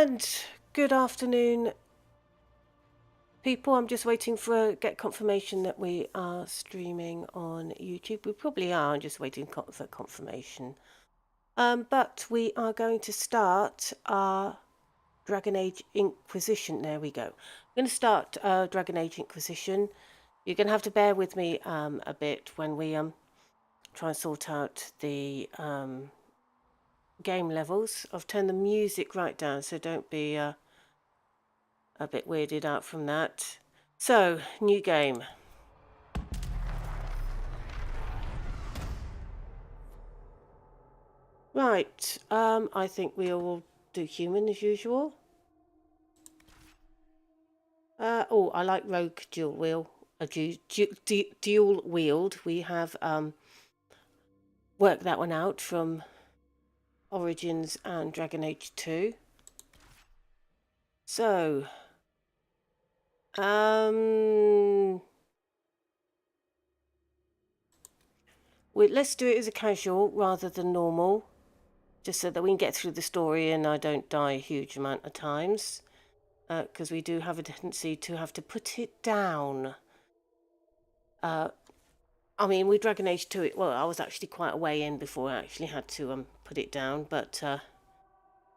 And good afternoon, people. I'm just waiting for get confirmation that we are streaming on YouTube. We probably are. I'm just waiting for confirmation. But we are going to start our Dragon Age Inquisition. There we go. I'm going to start Dragon Age Inquisition. You're going to have to bear with me a bit when we try and sort out the game levels. I've turned the music right down, so don't be a bit weirded out from that. So, new game. Right, I think we'll do human as usual. Oh, I like rogue dual wield. We have worked that one out from Origins and Dragon Age 2. So, let's do it as a casual rather than normal, just so that we can get through the story and I don't die a huge amount of times, because we do have a tendency to have to put it down. I mean, with Dragon Age 2, well, I was actually quite a way in before I actually had to put it down, but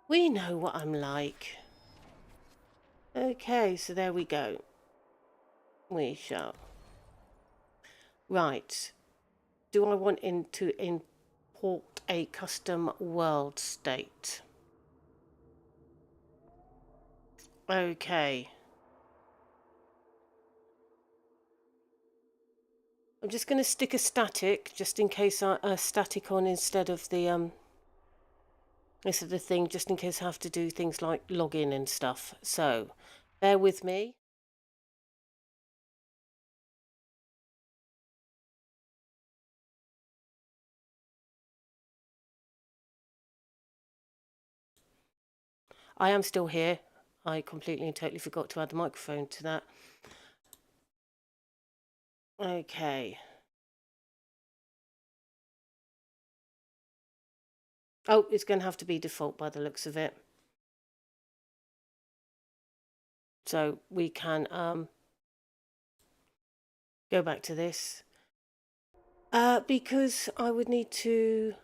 we know what I'm like. Okay, so there we go. We shall. Right. Do I want to import a custom world state? Okay. I'm just going to stick a static, just in case a static on instead of the thing, just in case I have to do things like log in and stuff. So, bear with me. I am still here. I completely and totally forgot to add the microphone to that. Okay. Oh, it's going to have to be default by the looks of it. So we can go back to this. Because I would need to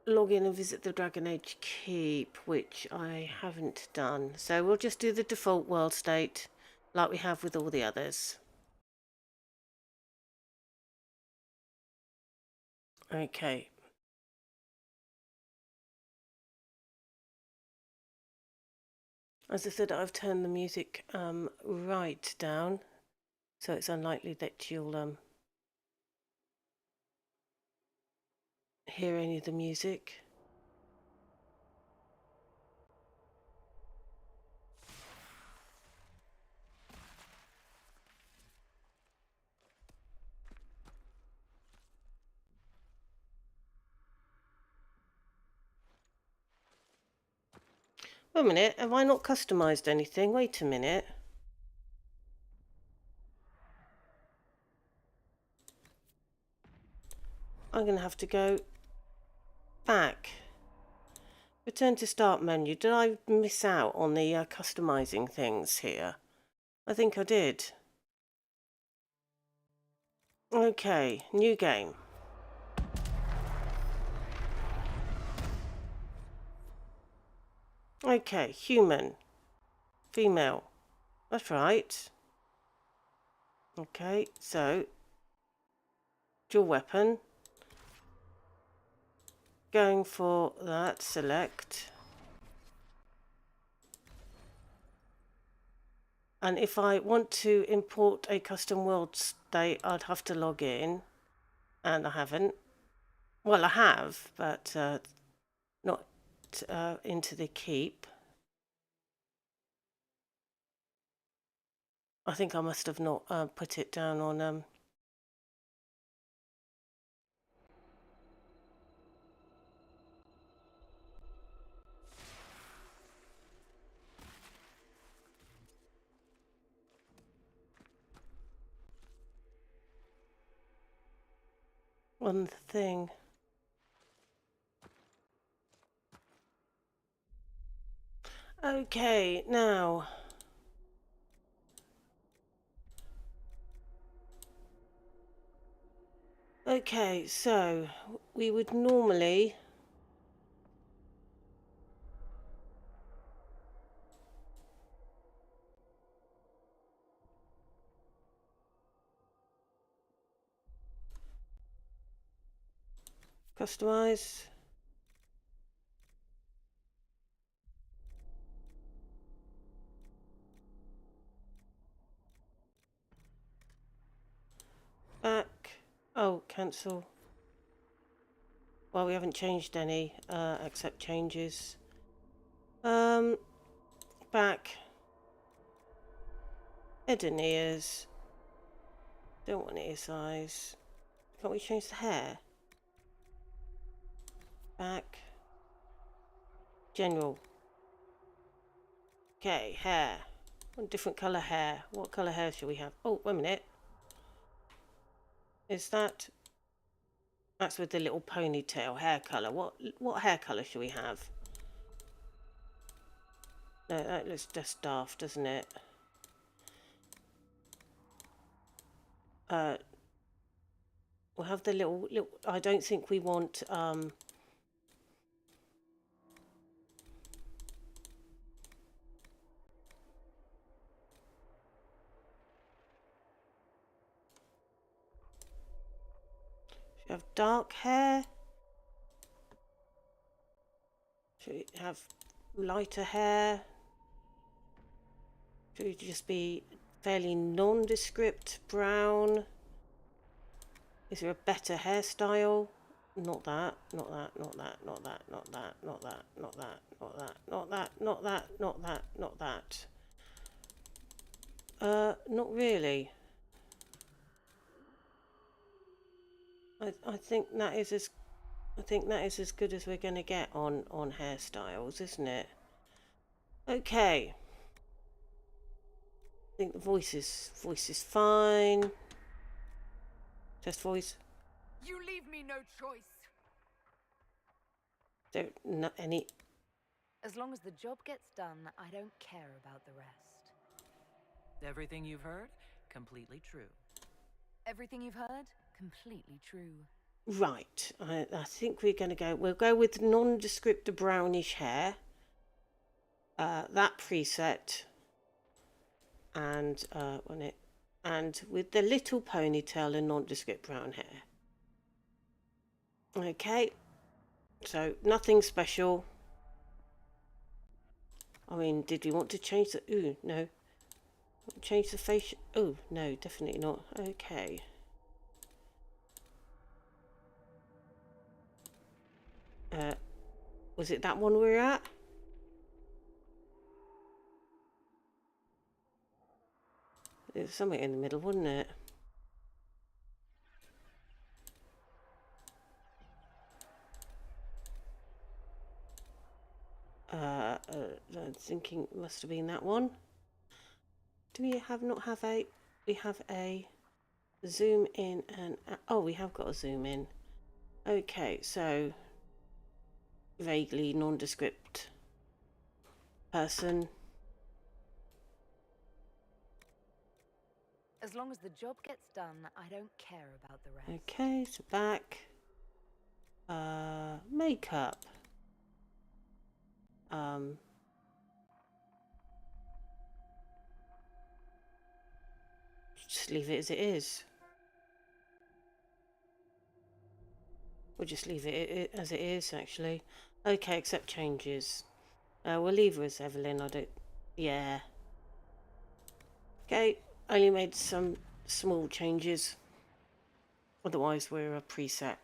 log in and visit the Dragon Age Keep, which I haven't done. So we'll just do the default world state like we have with all the others. Okay. As I said, I've turned the music right down, so it's unlikely that you'll hear any of the music. Wait a minute, have I not customised anything? Wait a minute. I'm going to have to go back. Return to start menu. Did I miss out on the customising things here? I think I did. Okay, new game. Okay, human. Female. That's right. Okay, so dual weapon. Going for that, select. And if I want to import a custom world state, I'd have to log in. And I haven't. Well, I have, but not into the keep. I think I must have not put it down on the thing. Okay, now. Okay, so we would normally customize. Back. Oh, cancel. Well, we haven't changed any, accept changes. Back. Head and ears. Don't want ear size. Can't we change the hair? Back. General. Okay, hair. What different colour hair? What colour hair should we have? Oh, wait a minute. Is that... That's with the little ponytail hair colour. What hair colour should we have? No, that looks just daft, doesn't it? We'll have the little... I don't think we want... Should we have dark hair? Should we have lighter hair? Should we just be fairly nondescript brown? Is there a better hairstyle? Not that, not that, not that, not that, not that, not that, not that, not that, not that, not that, not that, not that. Not really. I think that is as good as we're going to get on hairstyles, isn't it? Okay. I think the voice is fine. Test voice. You leave me no choice. Don't not any. As long as the job gets done, I don't care about the rest. Everything you've heard, completely true. Everything you've heard, completely true. Right. I think we're going to go. We'll go with nondescript brownish hair. That preset. And and with the little ponytail and nondescript brown hair. Okay. So nothing special. I mean, did we want to change the... Ooh, no. Change the face... Oh, no, definitely not. Okay. Was it that one we were at? It was somewhere in the middle, wasn't it? I'm thinking it must have been that one. Do we not have a... We have a zoom in and... Oh, we have got a zoom in. Okay, so... Vaguely nondescript person. As long as the job gets done, I don't care about the rest. Okay, so back. Makeup. Just leave it as it is. We'll just leave it as it is, actually. Okay, accept changes. We'll leave her as Evelyn. I don't... Yeah. Okay, only made some small changes. Otherwise, we're a preset.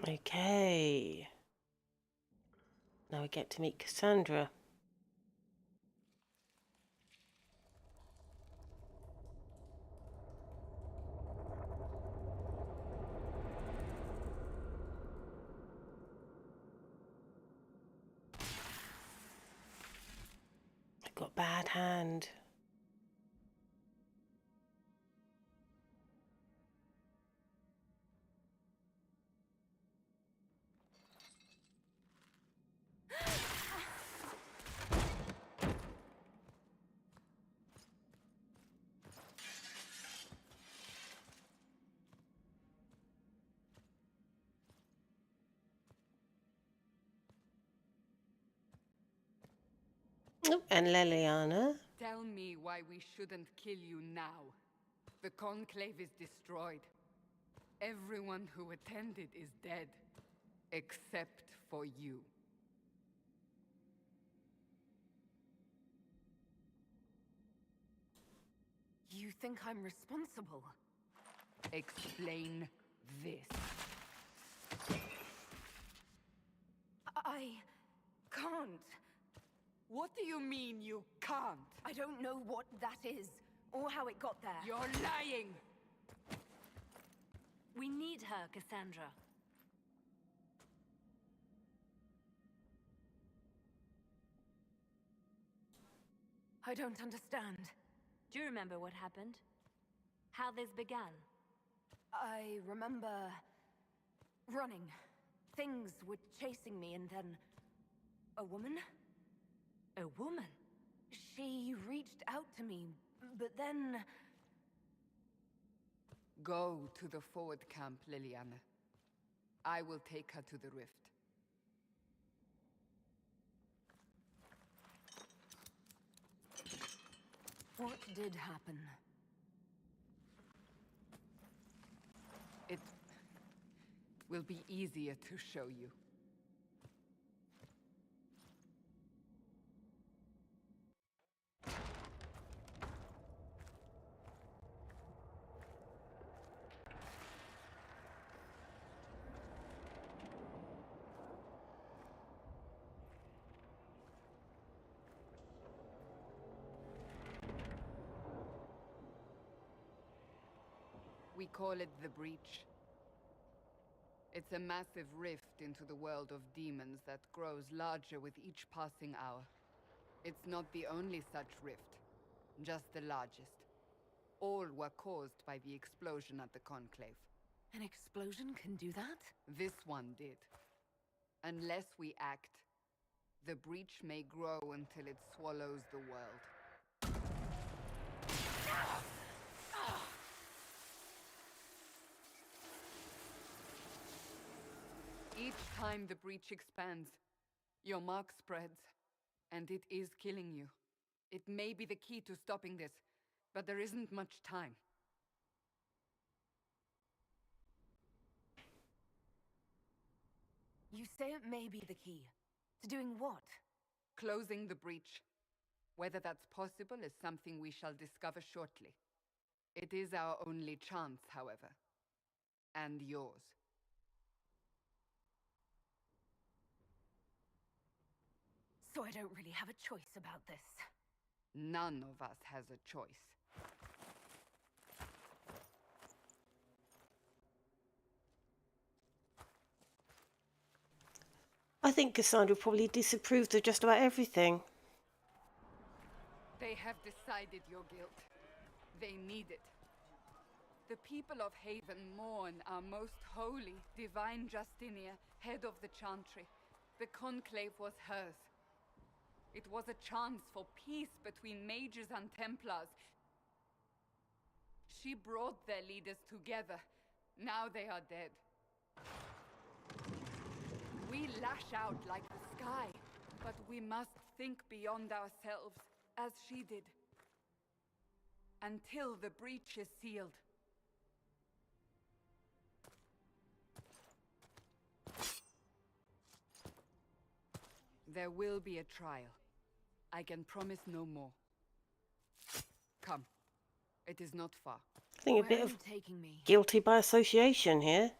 Okay. Now we get to meet Cassandra. I've got bad hand. Oh, and Liliana. Tell me why we shouldn't kill you now. The Conclave is destroyed. Everyone who attended is dead. Except for you. You think I'm responsible? Explain this. I can't. What do you mean you can't? I don't know what that is, or how it got there. You're lying! We need her, Cassandra. I don't understand. Do you remember what happened? How this began? I remember running. Things were chasing me, and then a woman? A woman? She reached out to me, but then... Go to the forward camp, Liliana. I will take her to the rift. What did happen? It will be easier to show you. We call it the Breach. It's a massive rift into the world of demons that grows larger with each passing hour. It's not the only such rift, just the largest. All were caused by the explosion at the Conclave. An explosion can do that? This one did. Unless we act, the Breach may grow until it swallows the world. Each time the Breach expands, your mark spreads, and it is killing you. It may be the key to stopping this, but there isn't much time. You say it may be the key. To doing what? Closing the Breach. Whether that's possible is something we shall discover shortly. It is our only chance, however. And yours. So I don't really have a choice about this. None of us has a choice. I think Cassandra probably disapproved of just about everything. They have decided your guilt. They need it. The people of Haven mourn our most holy, divine Justinia, head of the Chantry. The Conclave was hers. It was a chance for peace between mages and Templars. She brought their leaders together. Now they are dead. We lash out like the sky, but we must think beyond ourselves, as she did. Until the Breach is sealed. There will be a trial. I can promise no more. Come. It is not far. I think a Where bit are of you taking me? guilty by association here.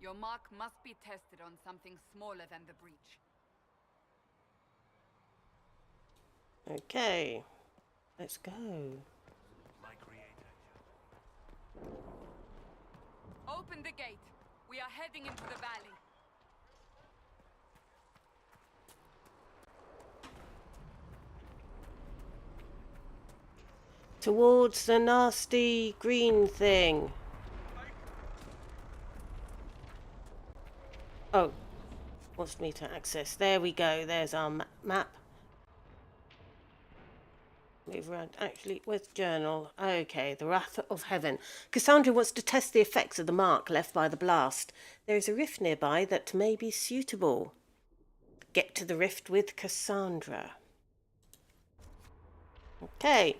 Your mark must be tested on something smaller than the breach. Okay, let's go. My creator. Open the gate. We are heading into the valley. Towards the nasty green thing. Oh, wants me to access. There we go. There's our map. Move around. Actually, where's the journal? Okay, the Wrath of Heaven. Cassandra wants to test the effects of the mark left by the blast. There is a rift nearby that may be suitable. Get to the rift with Cassandra. Okay.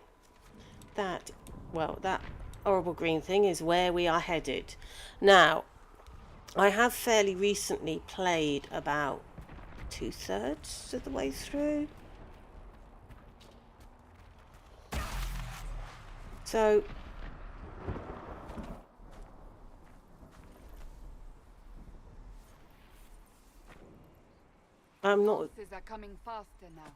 That horrible green thing is where we are headed. Now, I have fairly recently played about 2/3 of the way through. So I'm not Forces are coming faster now.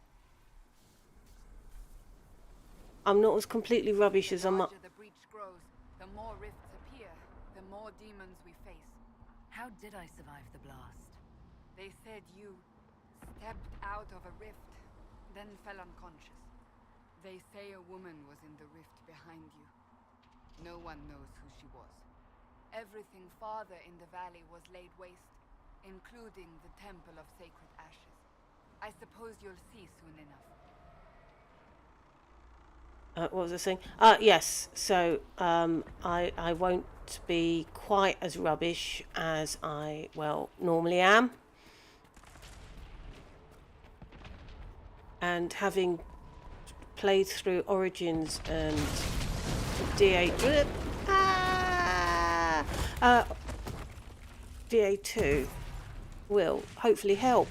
as completely rubbish as The I'm. larger the breach grows, the more rifts appear, the more demons we face. How did I survive the blast? They said you stepped out of a rift, then fell unconscious. They say a woman was in the rift behind you. No one knows who she was. Everything farther in the valley was laid waste, including the Temple of Sacred Ashes. I suppose you'll see soon enough. What was I saying? Yes. So I won't be quite as rubbish as I normally am. And having played through Origins and DA2 will hopefully help.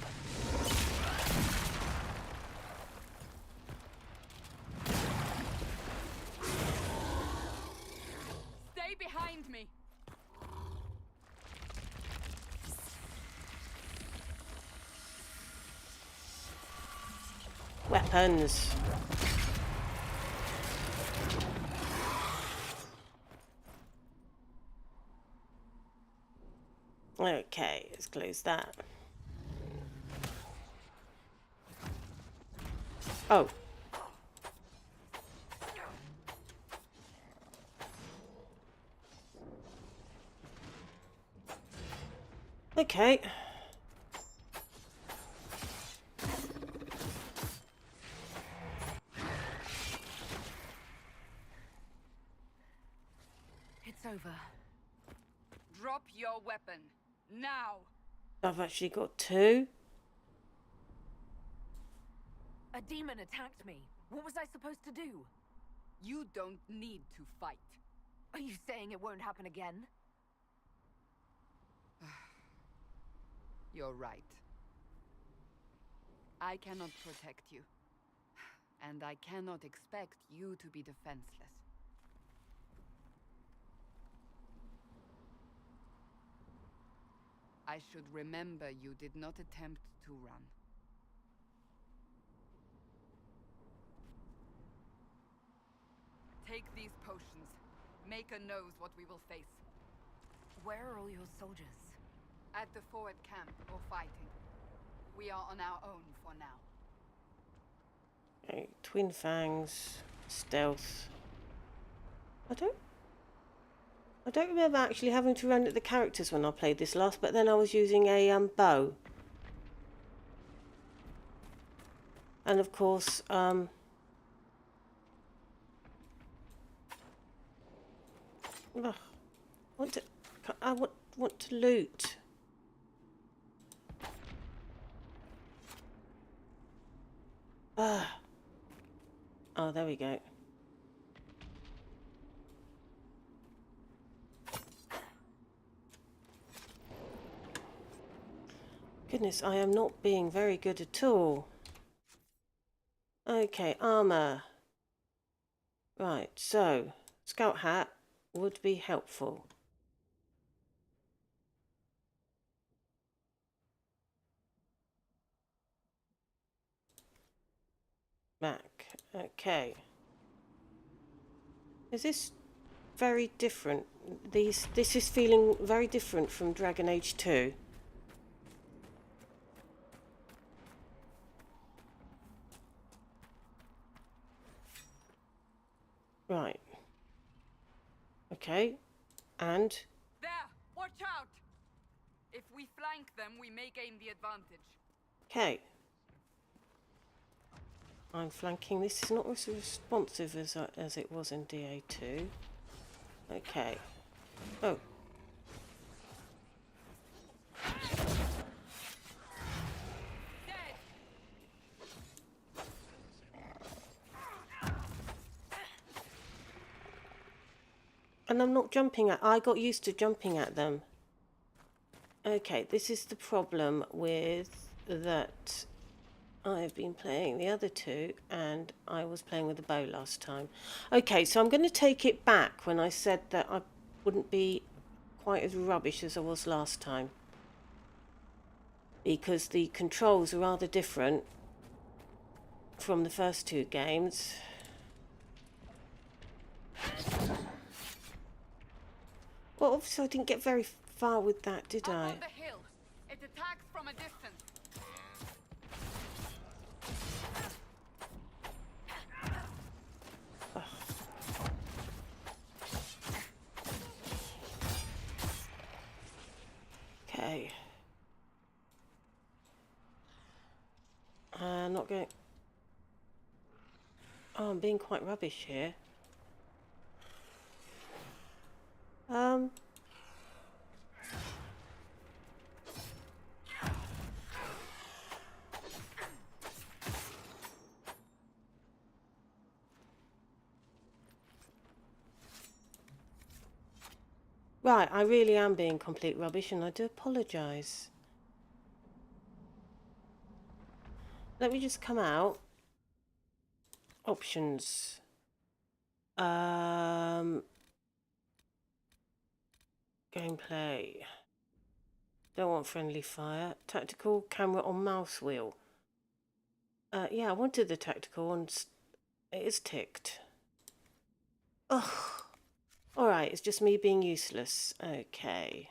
Stay behind me! Weapons. Okay, let's close that. Oh. Okay. It's over. Drop your weapon. Now! I've actually got 2. A demon attacked me. What was I supposed to do? You don't need to fight. Are you saying it won't happen again? You're right. I cannot protect you. And I cannot expect you to be defenseless. I should remember you did not attempt to run. Take these potions. Maker knows what we will face. Where are all your soldiers? At the forward camp or fighting. We are on our own for now. Okay, twin fangs, stealth. I don't remember actually having to run at the characters when I played this last, but then I was using a bow. And of course, I want to loot. Oh, there we go. Goodness, I am not being very good at all. Okay, armor. Right, so scout hat would be helpful. Back. Okay. Is this very different? This is feeling very different from Dragon Age 2. Right. Okay. And There! Watch out! If we flank them, we may gain the advantage. okay. I'm flanking. This is not as responsive as it was in DA2. Okay. Oh. Dead! And I'm not jumping at... I got used to jumping at them. Okay, this is the problem with that. I've been playing the other two, and I was playing with the bow last time. Okay, so I'm going to take it back when I said that I wouldn't be quite as rubbish as I was last time. Because the controls are rather different from the first two games. Well, obviously I didn't get very far with that, did Up I? on the hill. It attacks from a distance. Okay. Not going... Oh, I'm being quite rubbish here. Right, I really am being complete rubbish, and I do apologise. Let me just come out. Options. Gameplay. Don't want friendly fire. Tactical, camera or mouse wheel. Yeah, I wanted the tactical, and it is ticked. Ugh. Alright, it's just me being useless. Okay.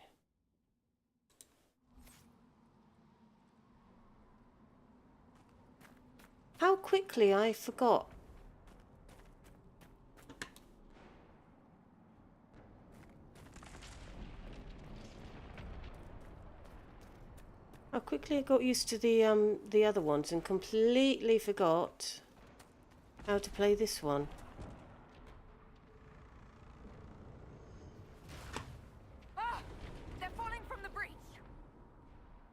How quickly I forgot. How quickly I got used to the other ones and completely forgot how to play this one. Ah! They're falling from the breach.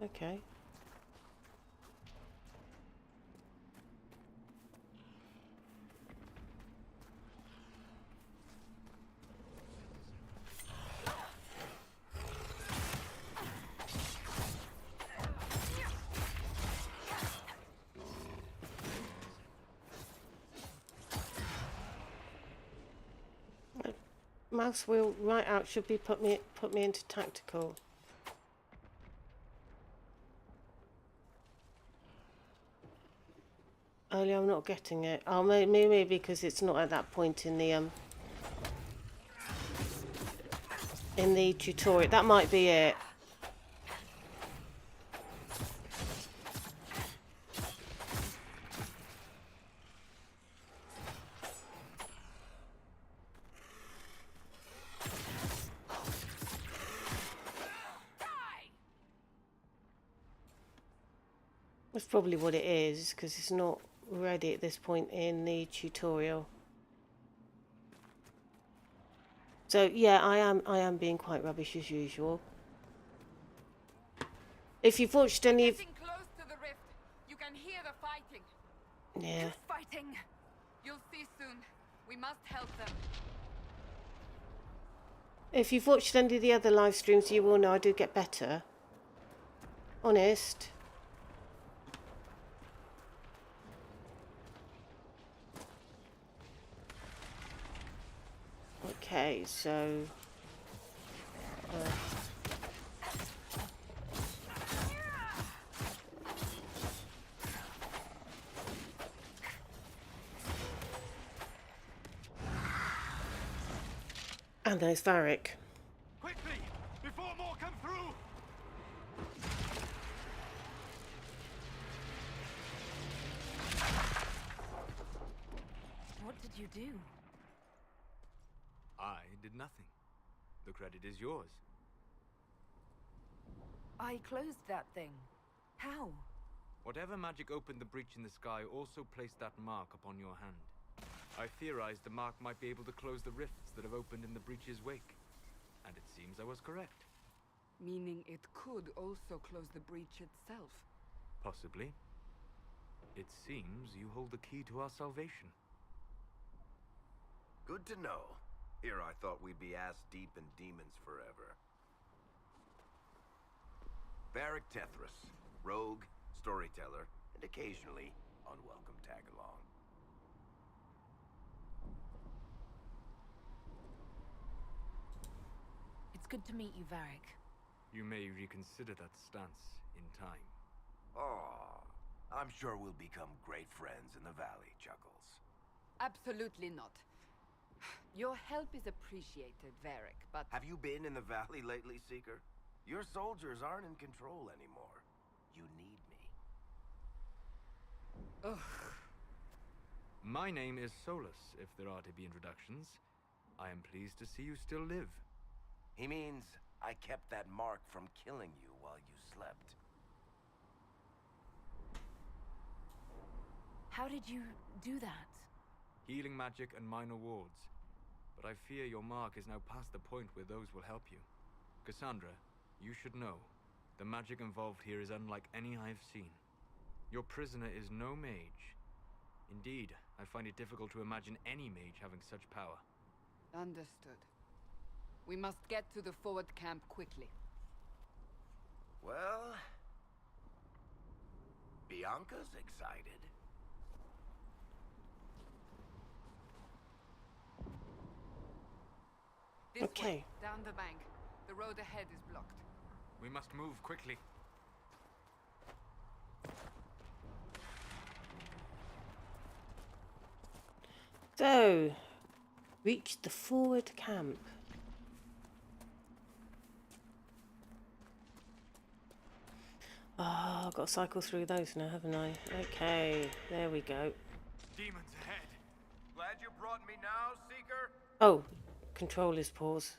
Okay. Mouse wheel right out should be put me into tactical. Only I'm not getting it. Oh, maybe because it's not at that point in the tutorial. That might be it. That's probably what it is, because it's not ready at this point in the tutorial. So yeah, I am being quite rubbish as usual. If you've watched any of... Getting close to the rift. You can hear the fighting. Yeah. Fighting. You'll see soon. We must help them. If you've watched any of the other live streams, you will know I do get better. Honest. Okay, so... And there's Varric. Quickly! Before more come through! What did you do? I did nothing. The credit is yours. I closed that thing. How? Whatever magic opened the breach in the sky also placed that mark upon your hand. I theorized the mark might be able to close the rifts that have opened in the breach's wake. And it seems I was correct. Meaning it could also close the breach itself. Possibly. It seems you hold the key to our salvation. Good to know. Here I thought we'd be ass deep in demons forever. Varric Tethras, rogue, storyteller, and occasionally unwelcome tag-along. It's good to meet you, Varric. You may reconsider that stance in time. Oh, I'm sure we'll become great friends in the valley, Chuckles. Absolutely not. Your help is appreciated, Varric, but... Have you been in the valley lately, Seeker? Your soldiers aren't in control anymore. You need me. Ugh. My name is Solus, if there are to be introductions. I am pleased to see you still live. He means I kept that mark from killing you while you slept. How did you do that? Healing magic and minor wards. But I fear your mark is now past the point where those will help you. Cassandra, you should know. The magic involved here is unlike any I've seen. Your prisoner is no mage. Indeed, I find it difficult to imagine any mage having such power. Understood. We must get to the forward camp quickly. Well... Bianca's excited. This Okay. way, down the bank. The road ahead is blocked. We must move quickly. So, reach the forward camp. Oh, I've got to cycle through those now, haven't I? Okay, there we go. Demons ahead. Glad you brought me now, Seeker? Oh, control is pause.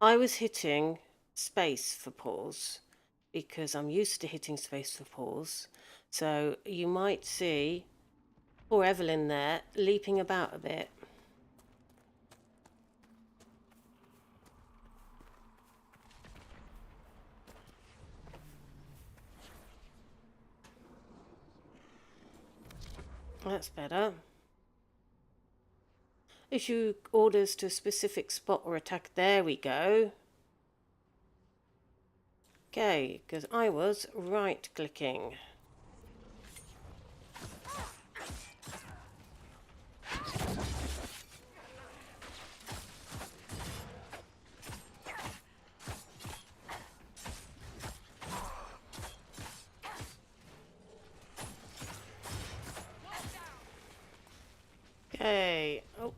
I was hitting space for pause because I'm used to hitting space for pause. So you might see poor Evelyn there leaping about a bit. That's better. Issue orders to a specific spot or attack. There we go. Okay, because I was right clicking. Okay. Oh.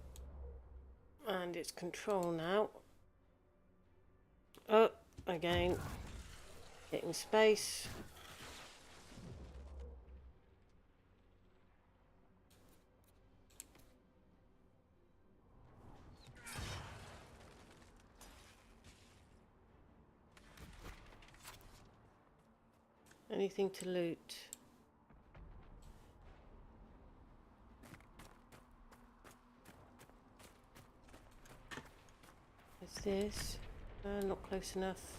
And it's control now. Oh, again. Hitting space. Anything to loot? What's this? Not close enough.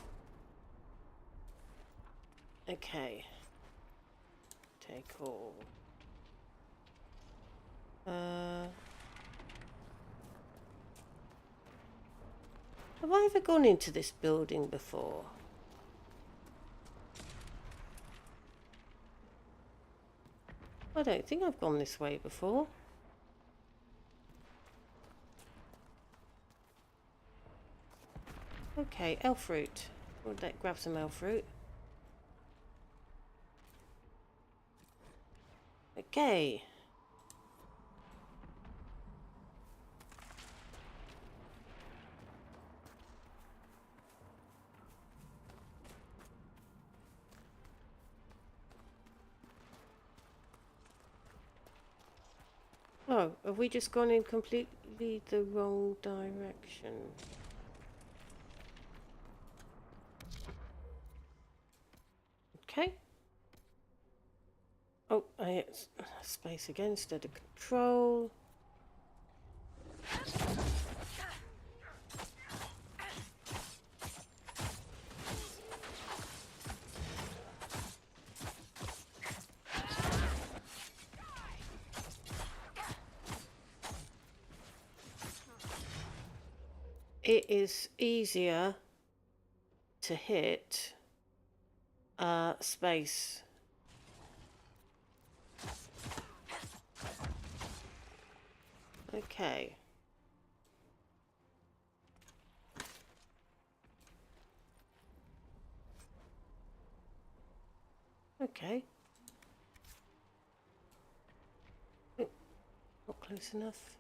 Okay. Take all. Have I ever gone into this building before? I don't think I've gone this way before. Okay, elf fruit. We'll grab some elf fruit. Okay. Oh, have we just gone in completely the wrong direction? Okay. Oh, I hit space again instead of control. It is easier to hit space. Okay. Okay. Oh, not close enough.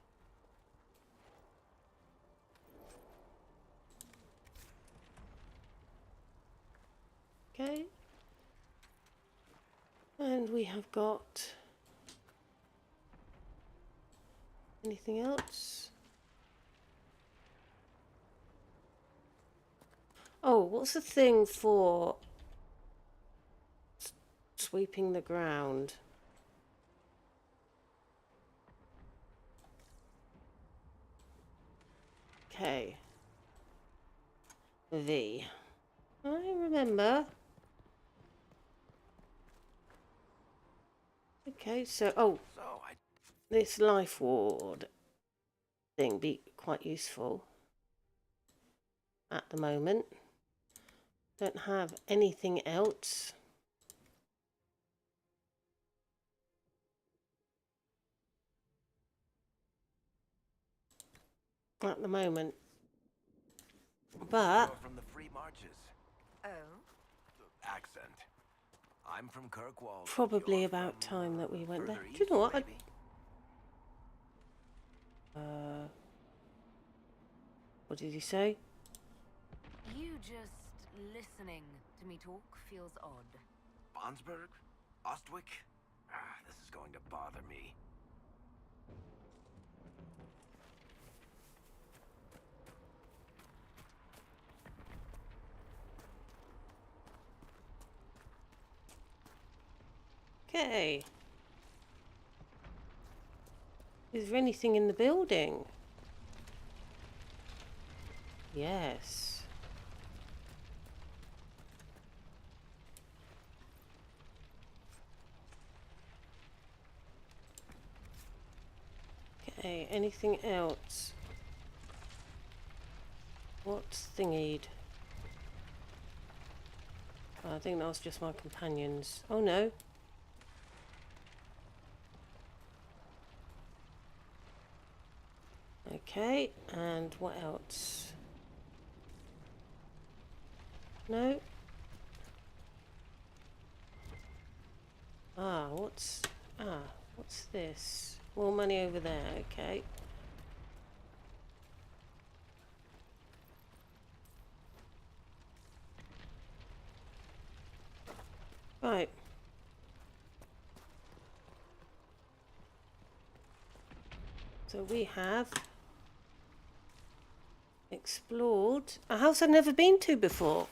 Okay. And we have got anything else? Oh, what's the thing for sweeping the ground? Okay. V. I remember. Okay, so this life ward thing be quite useful at the moment. Don't have anything else. At the moment. But You're from the Free Marches. Oh? Accent. I'm from Kirkwall. probably You're about from, time that we went there. further Do you know what? east, maybe? What did he say? You just listening to me talk feels odd. Bonsberg? Ostwick? This is going to bother me. Okay. Is there anything in the building? Yes. Okay, anything else? What's thingied? Oh, I think that was just my companions. Oh no. Okay, and what else? No. What's this? More money over there, okay. Right. So we have explored a house I've never been to before.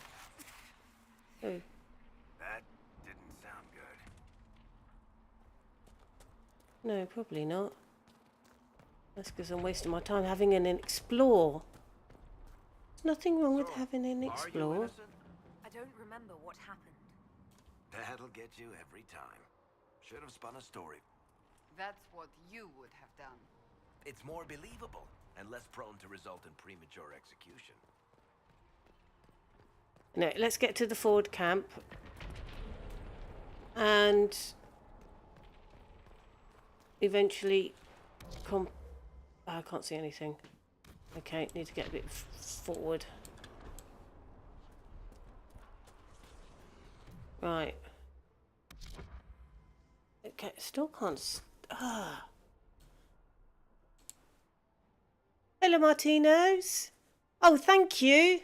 Oh, That didn't sound good. no, probably not. That's because I'm wasting my time having an explore. There's nothing wrong with having an Are you explore. innocent? I don't remember what happened. That'll get you every time. Should have spun a story. That's what you would have done. It's more believable and less prone to result in premature execution. No, let's get to the Ford camp. And eventually I can't see anything. Okay, need to get a bit forward. Right. Okay, still can't. Hello, Martinos. Oh, thank you.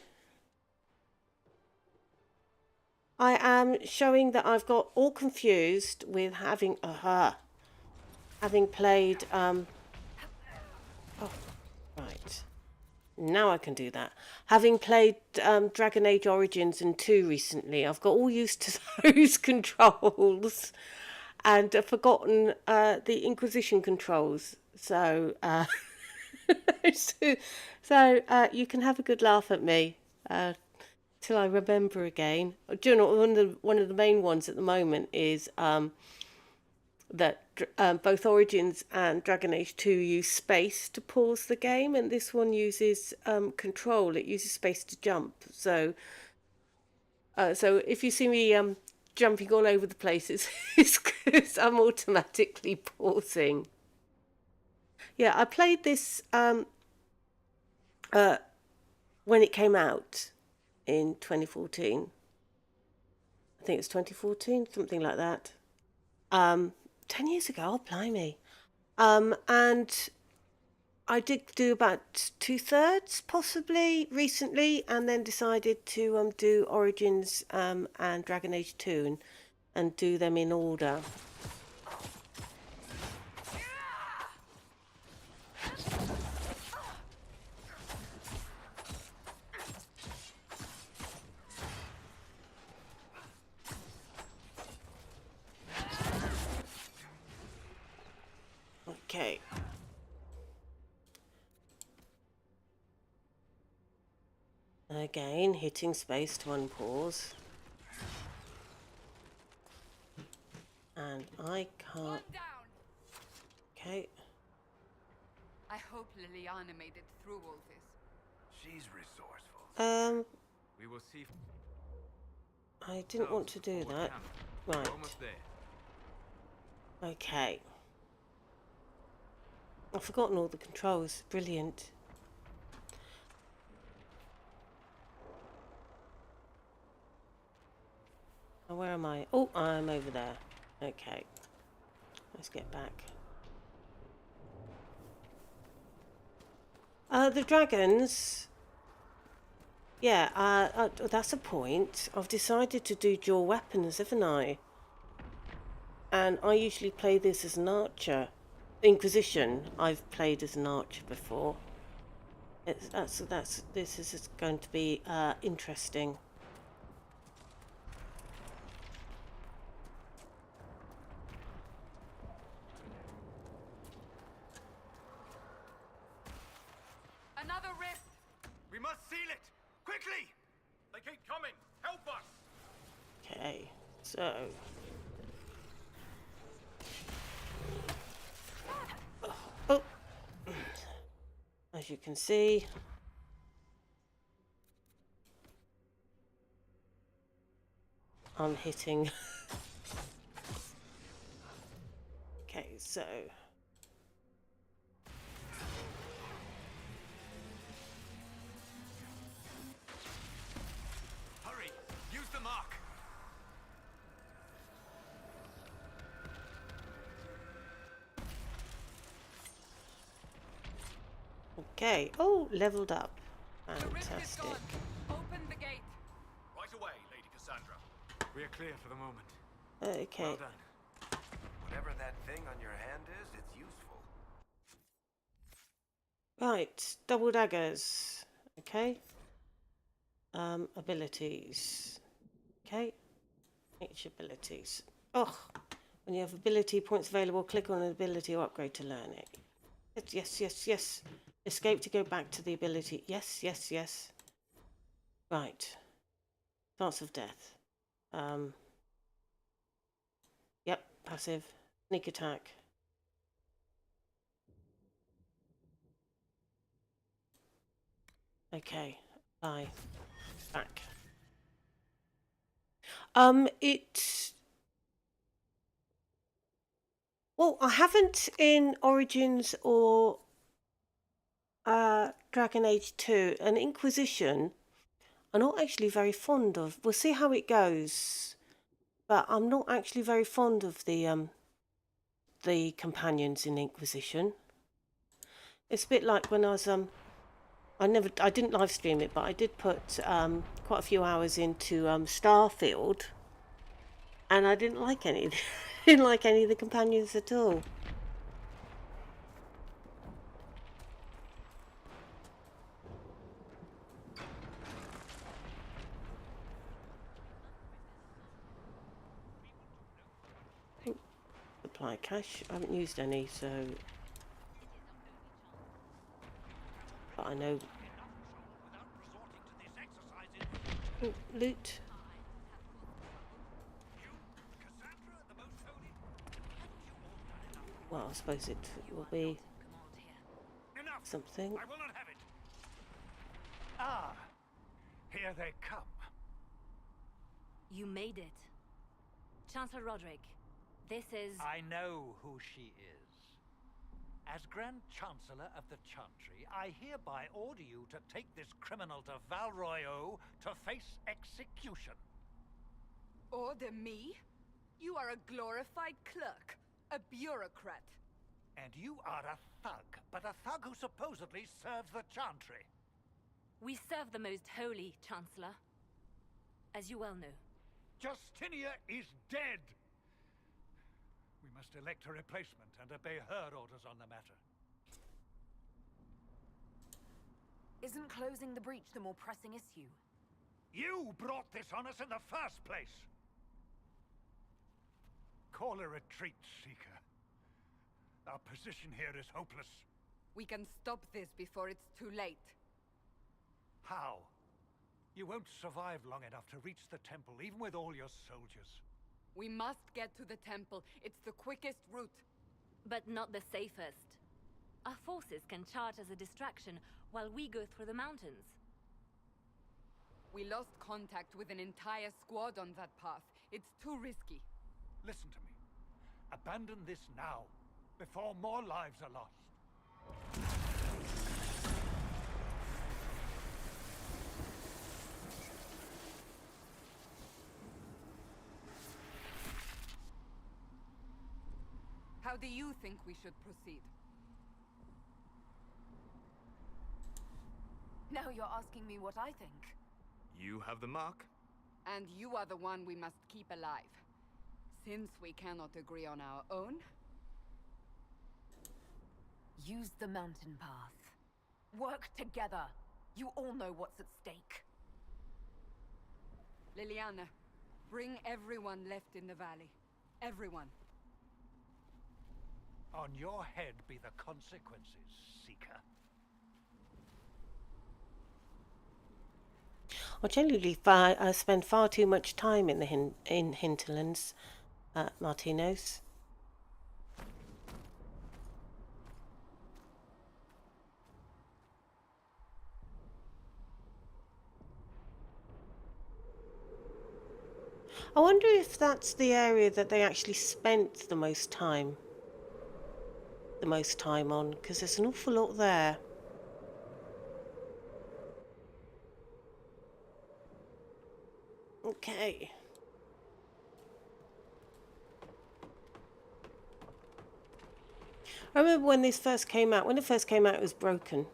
I am showing that I've got all confused with having having played Oh, right. Now I can do that. Having played Dragon Age Origins and 2 recently, I've got all used to those controls and forgotten the Inquisition controls. So, so you can have a good laugh at me till I remember again. Do you know, one of the main ones at the moment is that both Origins and Dragon Age 2 use space to pause the game, and this one uses control. It uses space to jump. So, so if you see me jumping all over the place, it's because I'm automatically pausing. Yeah, I played this when it came out in 2014. I think it's 2014, something like that. 10 years ago, oh blimey. And I did do about 2/3 possibly recently, and then decided to do Origins and Dragon Age 2 and do them in order. Okay. Again, hitting space to unpause. And I can't... One down. Okay. I hope Liliana made it through all this. She's resourceful. We will see. I didn't want to do that. We're Right. almost there. Okay. I've forgotten all the controls. Brilliant. Oh, where am I? Oh, I'm over there. Okay. Let's get back. The dragons. Yeah, that's a point. I've decided to do dual weapons, haven't I? And I usually play this as an archer. Inquisition, I've played as an archer before. This is going to be interesting. Another rift! We must seal it! Quickly! They keep coming! Help us! Okay, so... Oh! As you can see... I'm hitting... Okay, so... Hurry! Use the mark! Okay, oh, leveled up. The rift is Fantastic. gone. Open the gate. Right away, Lady Cassandra. We are clear for the moment. Okay. Well done. Whatever that thing on your hand is, it's useful. Right, double daggers. Okay. Abilities. Okay. Each abilities. Oh, when you have ability points available, click on an ability or upgrade to learn it. Yes, yes, yes. Escape to go back to the ability. Yes, yes, yes. Right. Dance of Death. Yep, passive. Sneak attack. Okay, bye. Back. It... Well, I haven't in Origins or Dragon Age 2 and Inquisition. I'm not actually very fond of. We'll see how it goes, but I'm not actually very fond of the companions in Inquisition. It's a bit like when I was I didn't live stream it, but I did put quite a few hours into Starfield, and I didn't like any of didn't like any of the companions at all. Right, cash. I haven't used any, so. But I know. Ooh, loot. Well, I suppose it will be something. I will not have it. Ah, here they come. You made it. Chancellor Roderick, this is... I know who she is. As Grand Chancellor of the Chantry, I hereby order you to take this criminal to Val Royeaux to face execution. Order me? You are a glorified clerk, a bureaucrat. And you are a thug, but a thug who supposedly serves the Chantry. We serve the most holy, Chancellor. As you well know. Justinia is dead! We must elect a replacement and obey her orders on the matter. Isn't closing the breach the more pressing issue? You brought this on us in the first place! Call a retreat, Seeker. Our position here is hopeless. We can stop this before it's too late. How? You won't survive long enough to reach the temple, even with all your soldiers. We must get to the temple. It's the quickest route. But not the safest. Our forces can charge as a distraction while we go through the mountains. We lost contact with an entire squad on that path. It's too risky. Listen to me. Abandon this now, before more lives are lost. How do you think we should proceed? Now you're asking me what I think. You have the mark? And you are the one we must keep alive. Since we cannot agree on our own... Use the mountain path. Work together. You all know what's at stake. Liliana, bring everyone left in the valley. Everyone. On your head be the consequences, Seeker. I generally spend far too much time in the hinterlands, Martinos. I wonder if that's the area that they actually spent the most time on, because there's an awful lot there. Okay. I remember when this first came out. When it first came out, it was broken.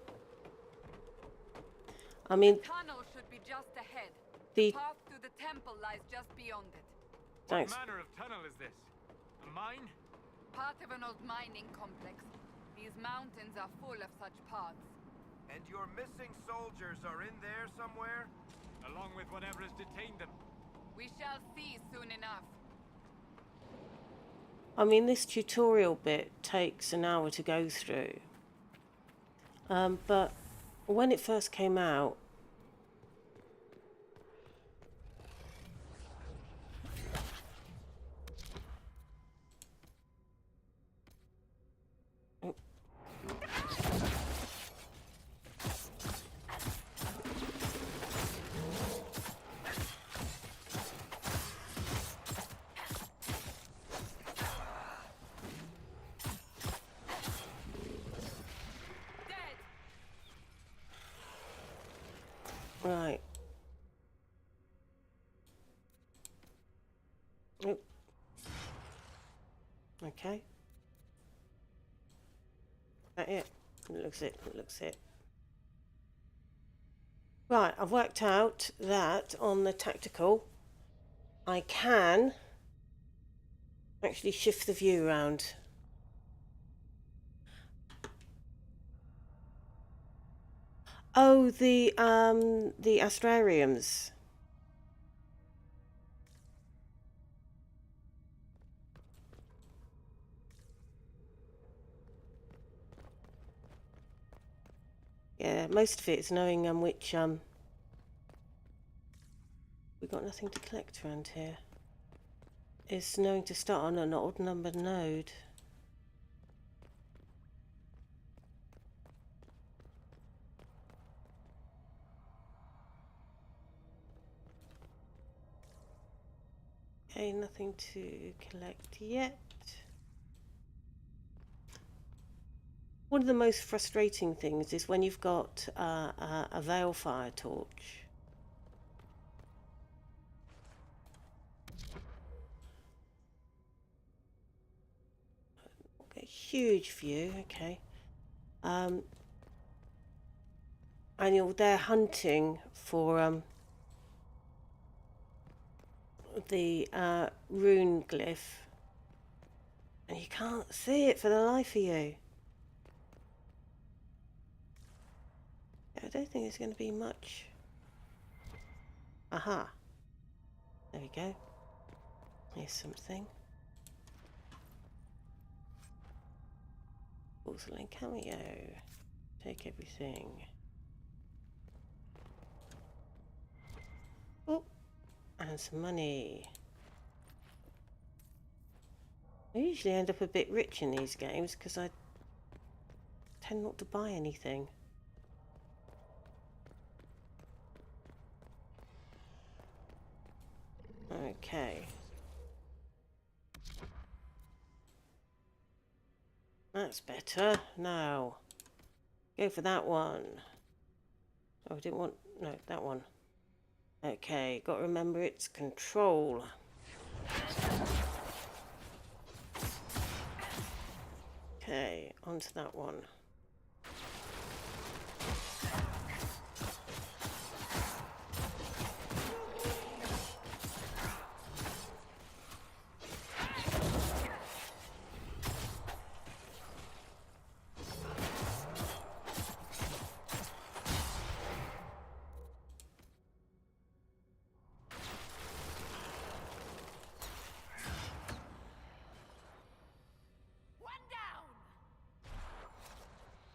I mean, The tunnel should be just ahead. the The path to the temple lies just beyond it. thanks. What manner of tunnel is this? A mine? Part of an old mining complex. These mountains are full of such paths. And your missing soldiers are in there somewhere? Along with whatever has detained them. We shall see soon enough. I mean, this tutorial bit takes an hour to go through. But when it first came out, right. Oh. Okay. That it? It looks it. It looks it. Right, I've worked out that on the tactical, I can actually shift the view around. Oh, the astrariums. Yeah, most of it is knowing which we've got nothing to collect around here. It's knowing to start on an odd numbered node. Okay, nothing to collect yet. One of the most frustrating things is when you've got a Veilfire torch. Okay, huge view, okay. And you're there hunting for the rune glyph, and you can't see it for the life of you. I don't think there's going to be much. Aha. There we go. Here's something. Porcelain cameo. Take everything. Oh, and some money. I usually end up a bit rich in these games because I tend not to buy anything. Okay. That's better. Now, go for that one. Oh, I didn't want... No, that one. Okay, got to remember it's control. Okay, onto that one.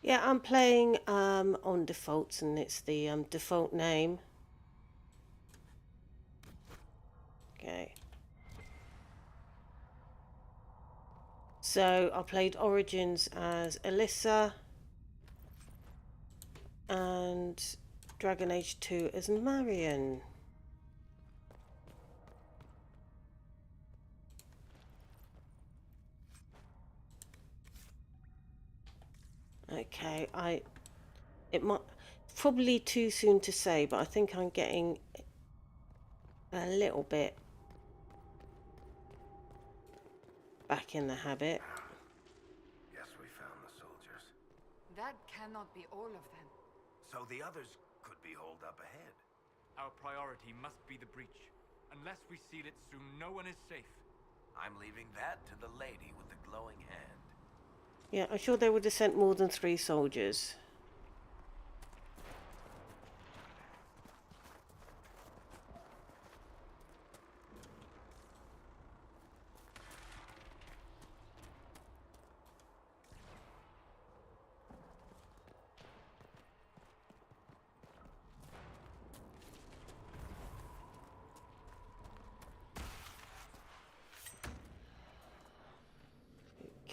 Yeah, I'm playing on defaults, and it's the default name. Okay. So I played Origins as Alyssa and Dragon Age 2 as Marion. Okay, it might probably too soon to say, but I think I'm getting a little bit back in the habit. Yes, we found the soldiers. That cannot be all of them. So the others could be holed up ahead. Our priority must be the breach. Unless we seal it soon, no one is safe. I'm leaving that to the lady with the glowing hand. Yeah, I'm sure they would have sent more than 3 soldiers.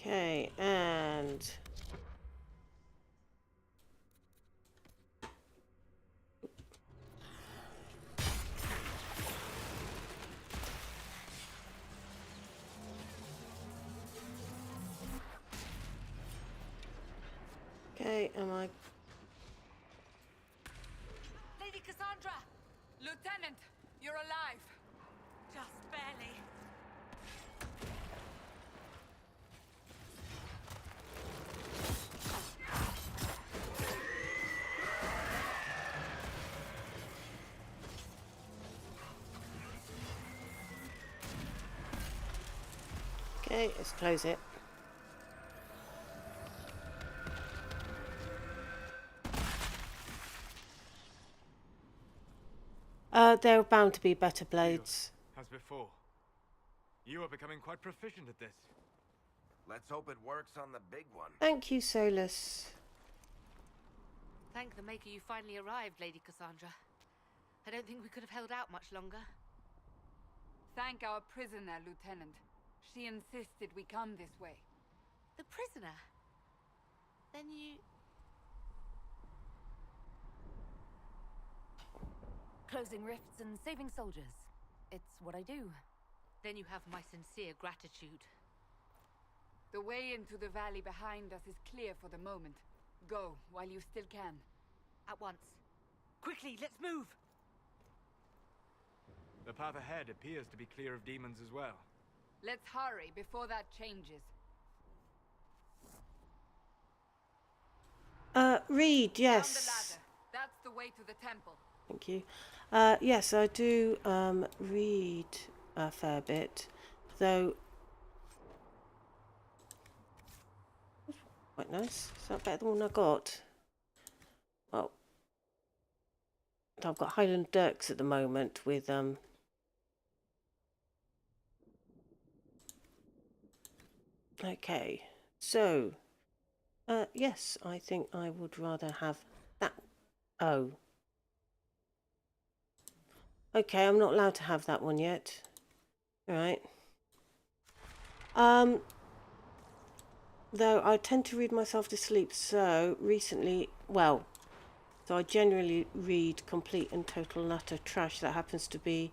Okay, and okay, am I... Lady Cassandra! Lieutenant, you're alive. Just barely. Okay, let's close it. There are bound to be better blades. As before. You are becoming quite proficient at this. Let's hope it works on the big one. Thank you, Solus. Thank the Maker you finally arrived, Lady Cassandra. I don't think we could have held out much longer. Thank our prisoner, Lieutenant. She insisted we come this way. The prisoner? Then you... Closing rifts and saving soldiers. It's what I do. Then you have my sincere gratitude. The way into the valley behind us is clear for the moment. Go, while you still can. At once. Quickly, let's move! The path ahead appears to be clear of demons as well. Let's hurry before that changes. Read, Down the yes. ladder. That's the way to the temple. Thank you. Yes, I do read a fair bit, though. Quite nice. Is that better than one I got? Well, I've got Highland Dirks at the moment with Okay, so yes, I think I would rather have that. Oh. Okay, I'm not allowed to have that one yet. Right. Though I tend to read myself to sleep, so recently, well, so I generally read complete and total and utter trash that happens to be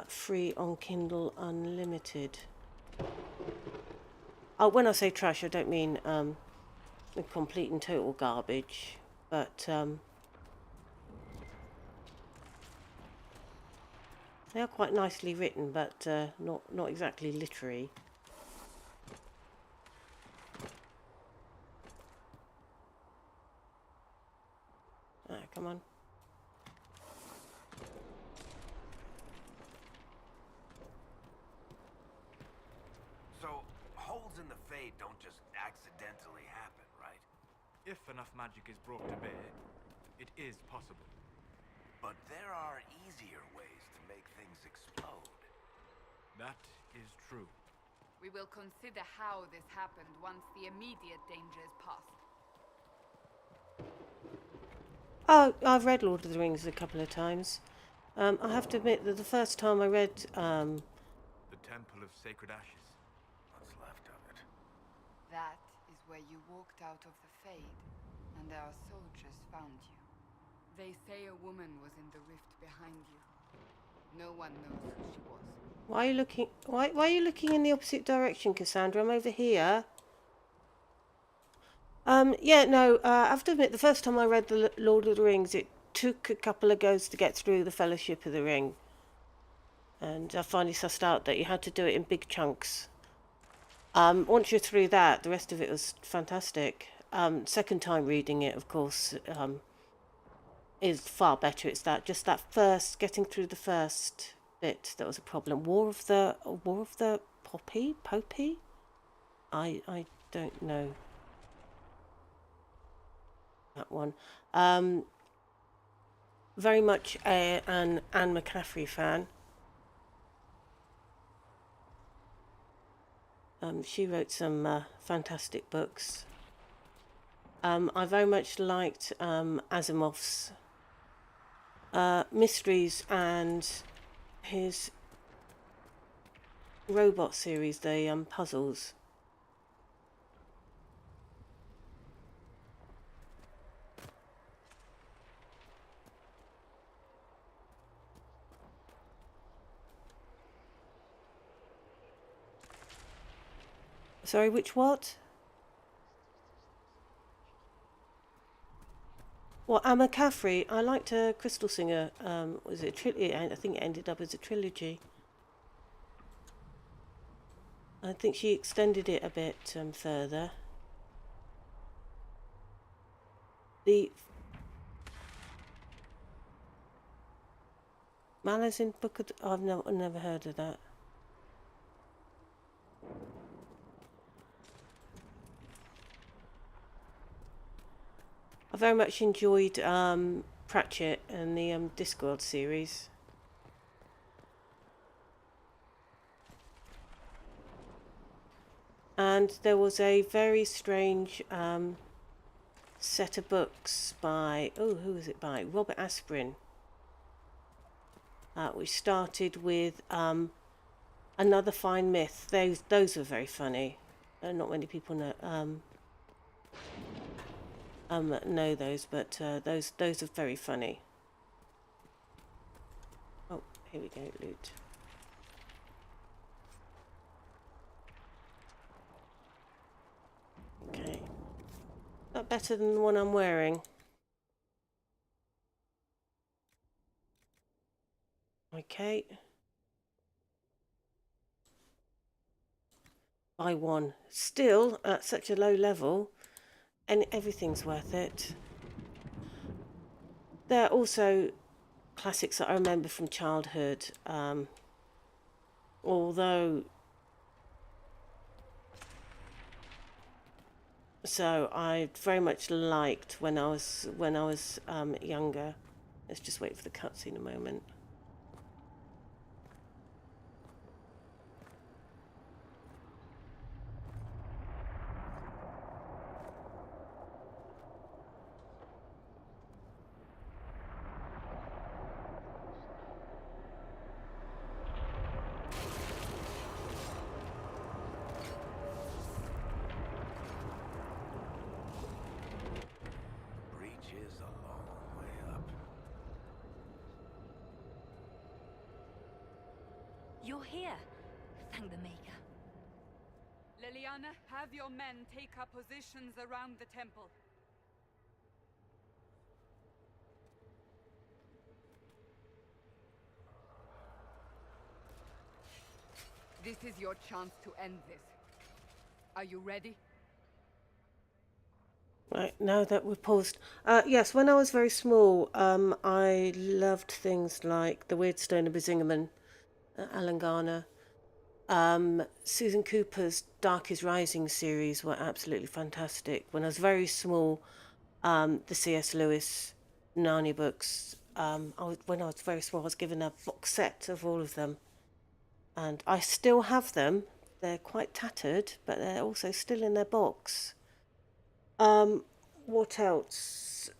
free on Kindle Unlimited. Oh, when I say trash, I don't mean the complete and total garbage, but they are quite nicely written, but not exactly literary. Come on. So, holes in the Fade don't just accidentally happen, right? If enough magic is brought to bear, it is possible. But there are easier ways to make things explode. That is true. We will consider how this happened once the immediate danger is past. Oh, I've read Lord of the Rings a couple of times. I have to admit that the first time I read The Temple of Sacred Ashes. What's left of it. That is where you walked out of the Fade, and our soldiers found you. They say a woman was in the rift behind you. No one knows who she was. Why are you looking? Why are you looking in the opposite direction, Cassandra? I'm over here. Yeah, no. I have to admit, the first time I read the Lord of the Rings, it took a couple of goes to get through the Fellowship of the Ring, and I finally sussed out that you had to do it in big chunks. Once you're through that, the rest of it was fantastic. Second time reading it, of course, is far better. It's just that first getting through the first bit that was a problem. War of the Poppy? I don't know that one. Very much an Anne McCaffrey fan. She wrote some fantastic books. I very much liked Asimov's mysteries and his robot series, the puzzles. Sorry, which what? Well, Anne McCaffrey. I liked her Crystal Singer. Was it a trilogy? I think it ended up as a trilogy. I think she extended it a bit further. The Malazin Book of... I've never heard of that. I very much enjoyed Pratchett and the Discworld series. And there was a very strange set of books by, oh, who was it by? Robert Asprin, which started with Another Fine Myth. Those were very funny. Not many people know those, but those are very funny. Oh, here we go, loot. Okay. Not better than the one I'm wearing. Okay. Buy one. Still at such a low level, and everything's worth it. There are also classics that I remember from childhood. Although, so I very much liked when I was younger. Let's just wait for the cutscene a moment. You're here. Thank the Maker. Liliana, have your men take up positions around the temple. This is your chance to end this. Are you ready? Right, now that we're paused. Yes, when I was very small, I loved things like The Weird Stone of Brisingamen, Alan Garner. Susan Cooper's Dark is Rising series were absolutely fantastic. When I was very small, the C.S. Lewis Narnia books, when I was very small, I was given a box set of all of them. And I still have them. They're quite tattered, but they're also still in their box. What else?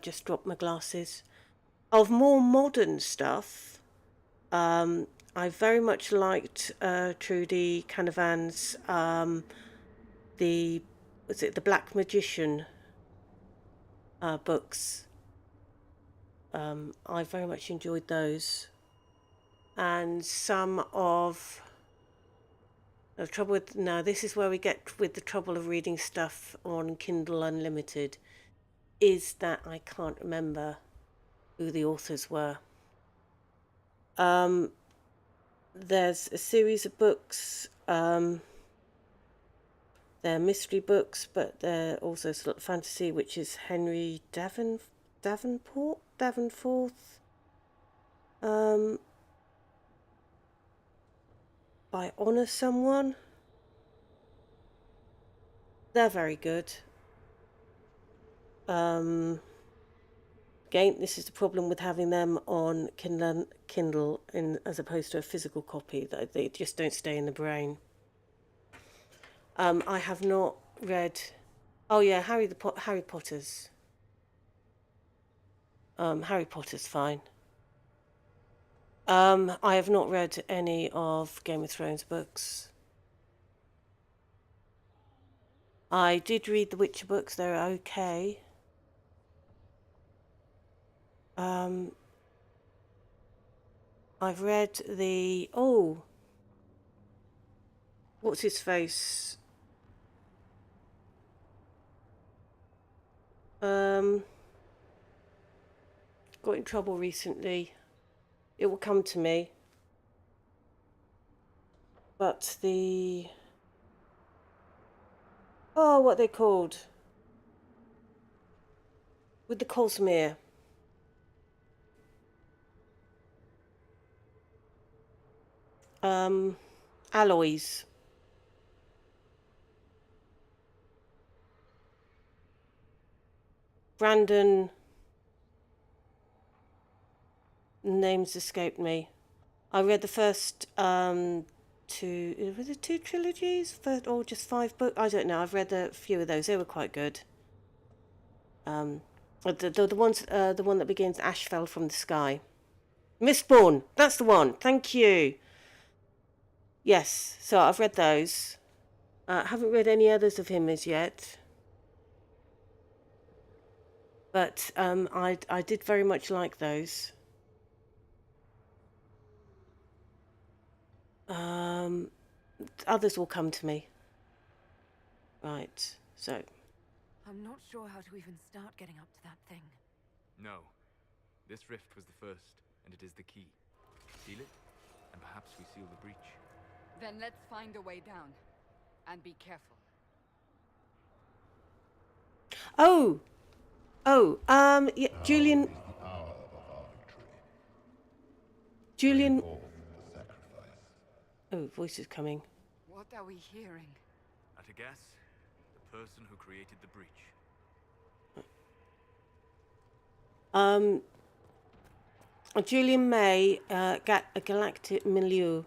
Just dropped my glasses. Of more modern stuff, I very much liked Trudy Canavan's the Black Magician books. I very much enjoyed those, and some of the trouble with now. This is where we get with the trouble of reading stuff on Kindle Unlimited, is that I can't remember who the authors were. There's a series of books. They're mystery books, but they're also sort of fantasy, which is Henry Davenport, by Honor Someone. They're very good. Again, this is the problem with having them on Kindle as opposed to a physical copy, that they just don't stay in the brain. I have not read. Oh yeah, Harry Potter's. Harry Potter's fine. I have not read any of Game of Thrones books. I did read the Witcher books. They're okay. I've read the what's his face? Got in trouble recently. It will come to me. But what are they called? With the Cosmere. Alloys. Brandon. Names escaped me. I read the first two, was it 2 trilogies or just 5 books? I don't know. I've read a few of those. They were quite good. The ones, the one that begins Ash fell from the sky. Mistborn, that's the one. Thank you. Yes, so I've read those. Haven't read any others of him as yet. But I did very much like those. Others will come to me. Right, so. I'm not sure how to even start getting up to that thing. No. This rift was the first, and it is the key. Seal it, and perhaps we seal the breach. Then let's find a way down. And be careful. Yeah, Julian. Julian. Oh, voice is coming. What are we hearing? At a guess, the person who created the breach. Julian May, Galactic Milieu.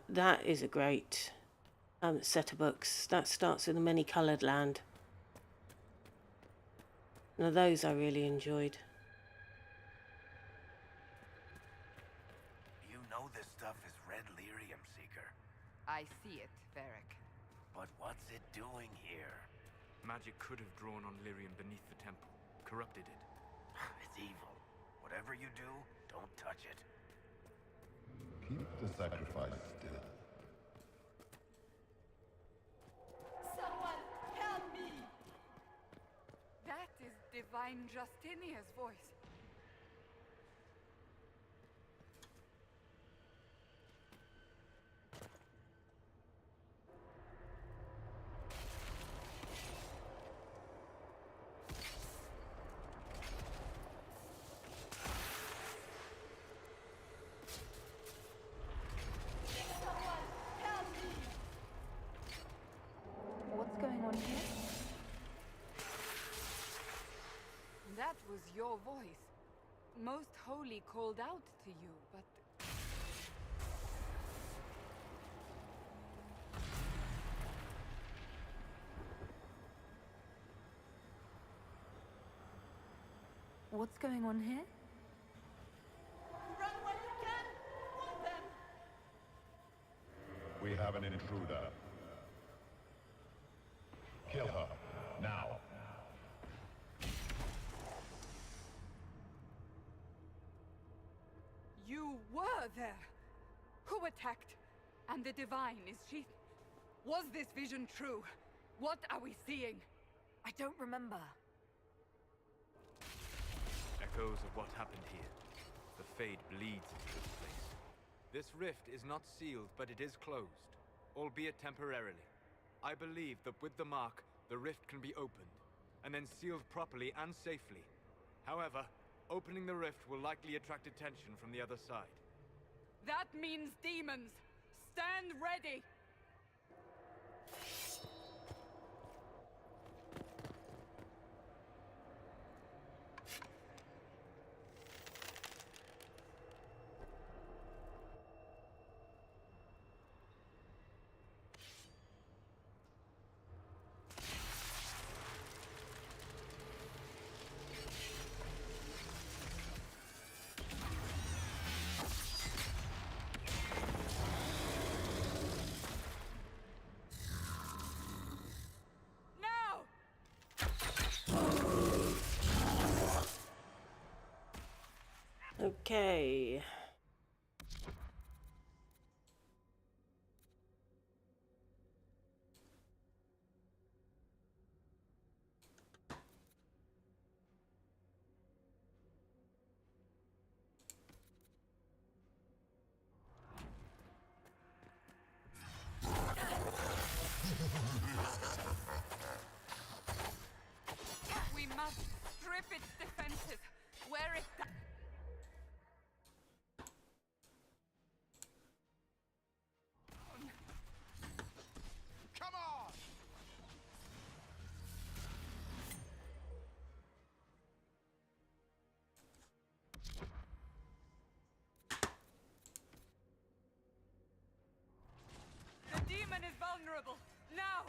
That is a great set of books. That starts with a many-coloured land. Now those I really enjoyed. You know this stuff is red lyrium, Seeker. I see it, Varric. But what's it doing here? Magic could have drawn on lyrium beneath the temple, corrupted it. It's evil. Whatever you do, don't touch it. Keep the sacrifice still. Someone help me! That is Divine Justinia's voice. What's going on here? That was your voice. Most Holy called out to you, but... What's going on here? Run where you can! Warn them! We have an intruder. Kill her, now. You were there! Who attacked? And the Divine, is she... Was this vision true? What are we seeing? I don't remember. Echoes of what happened here. The Fade bleeds into this place. This rift is not sealed, but it is closed, albeit temporarily. I believe that with the mark, the rift can be opened, and then sealed properly and safely. However, opening the rift will likely attract attention from the other side. That means demons! Stand ready! Okay. We must strip its defenses. Wear it down. unbearable! Now!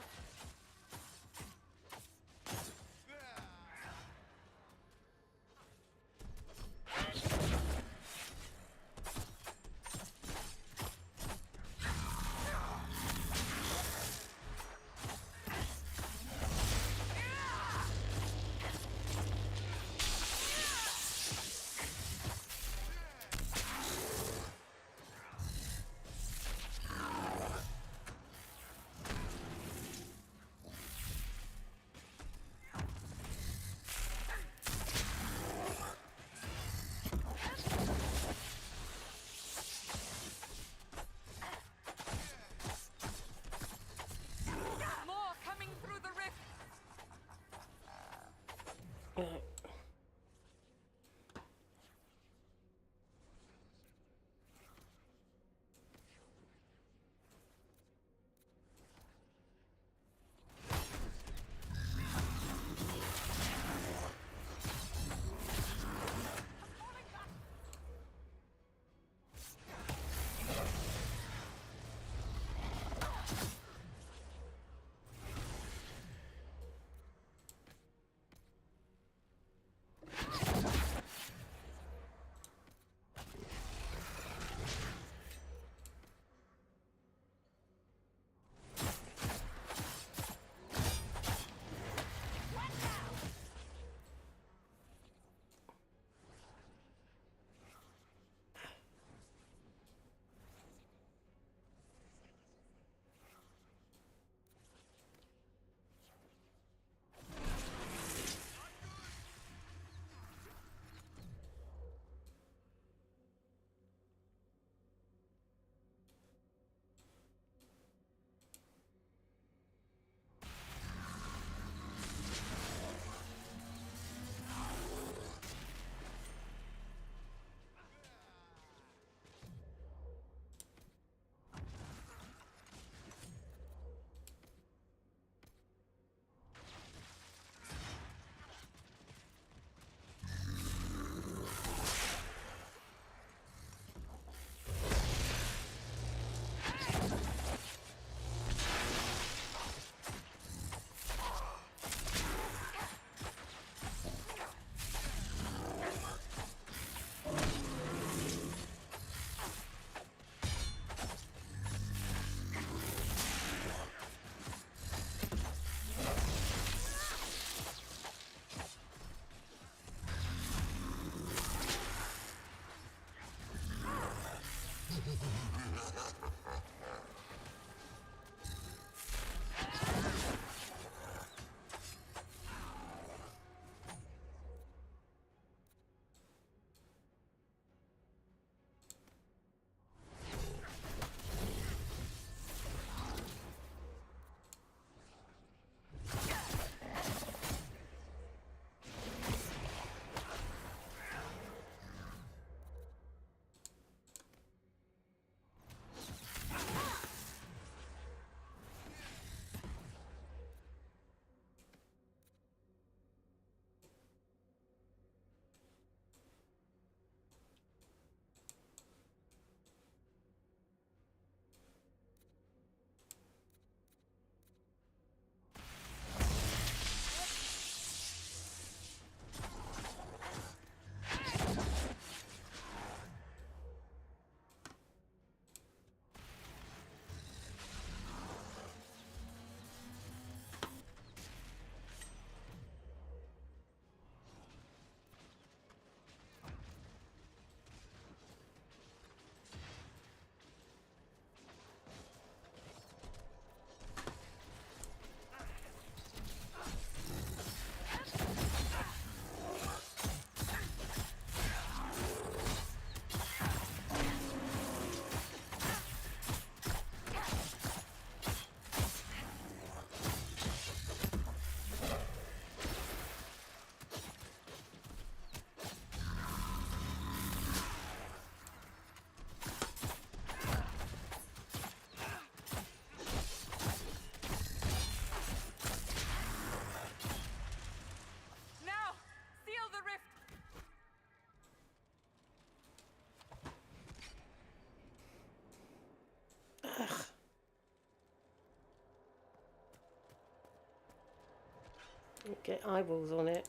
Get eyeballs on it.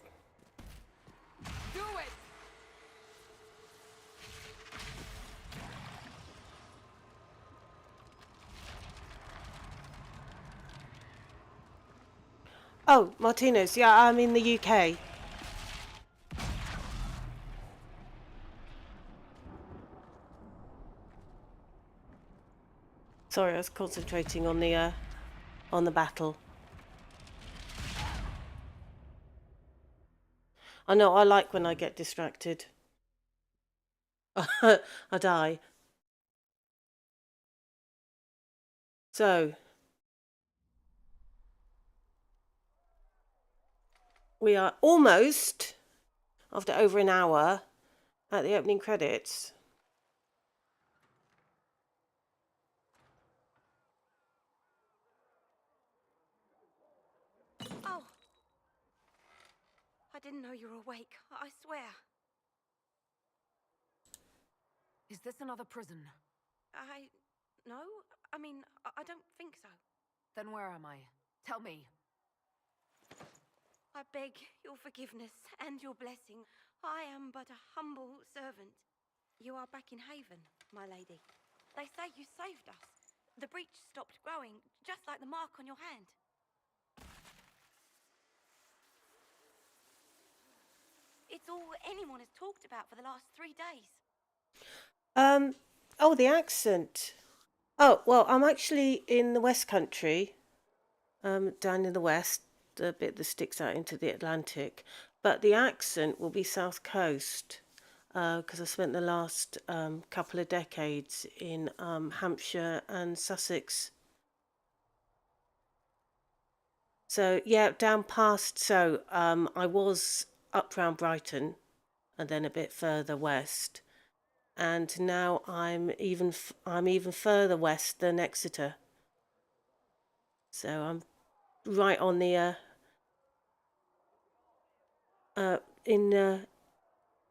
Do it! Oh, Martinez. Yeah, I'm in the UK. Sorry, I was concentrating on the battle. I know, I like when I get distracted. I die. So, we are almost, after over an hour, at the opening credits. Oh! I didn't know you were awake, I swear. Is this another prison? No? I mean, I don't think so. Then where am I? Tell me. I beg your forgiveness and your blessing. I am but a humble servant. You are back in Haven, my lady. They say you saved us. The breach stopped growing, just like the mark on your hand. It's all anyone has talked about for the last 3 days. Oh, the accent. Oh, well, I'm actually in the West Country, down in the West, the bit that sticks out into the Atlantic. But the accent will be South Coast, because I spent the last couple of decades in Hampshire and Sussex. So, yeah, down past, so I was up round Brighton and then a bit further west. And now I'm even further west than Exeter. So I'm right on the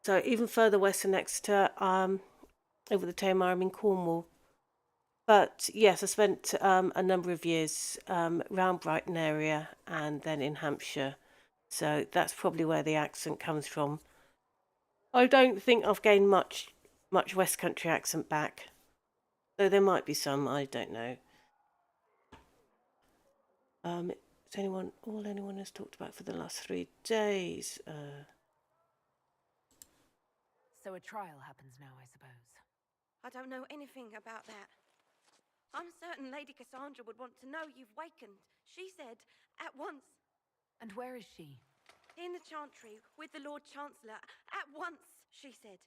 so even further west than Exeter, over the Tamar. I'm in Cornwall. But yes, I spent a number of years round Brighton area and then in Hampshire. So that's probably where the accent comes from. I don't think I've gained much West Country accent back. Though there might be some, I don't know. Is anyone has talked about for the last 3 days? So a trial happens now, I suppose. I don't know anything about that. I'm certain Lady Cassandra would want to know you've wakened. She said, at once. And where is she? In the Chantry, with the Lord Chancellor. At once, she said.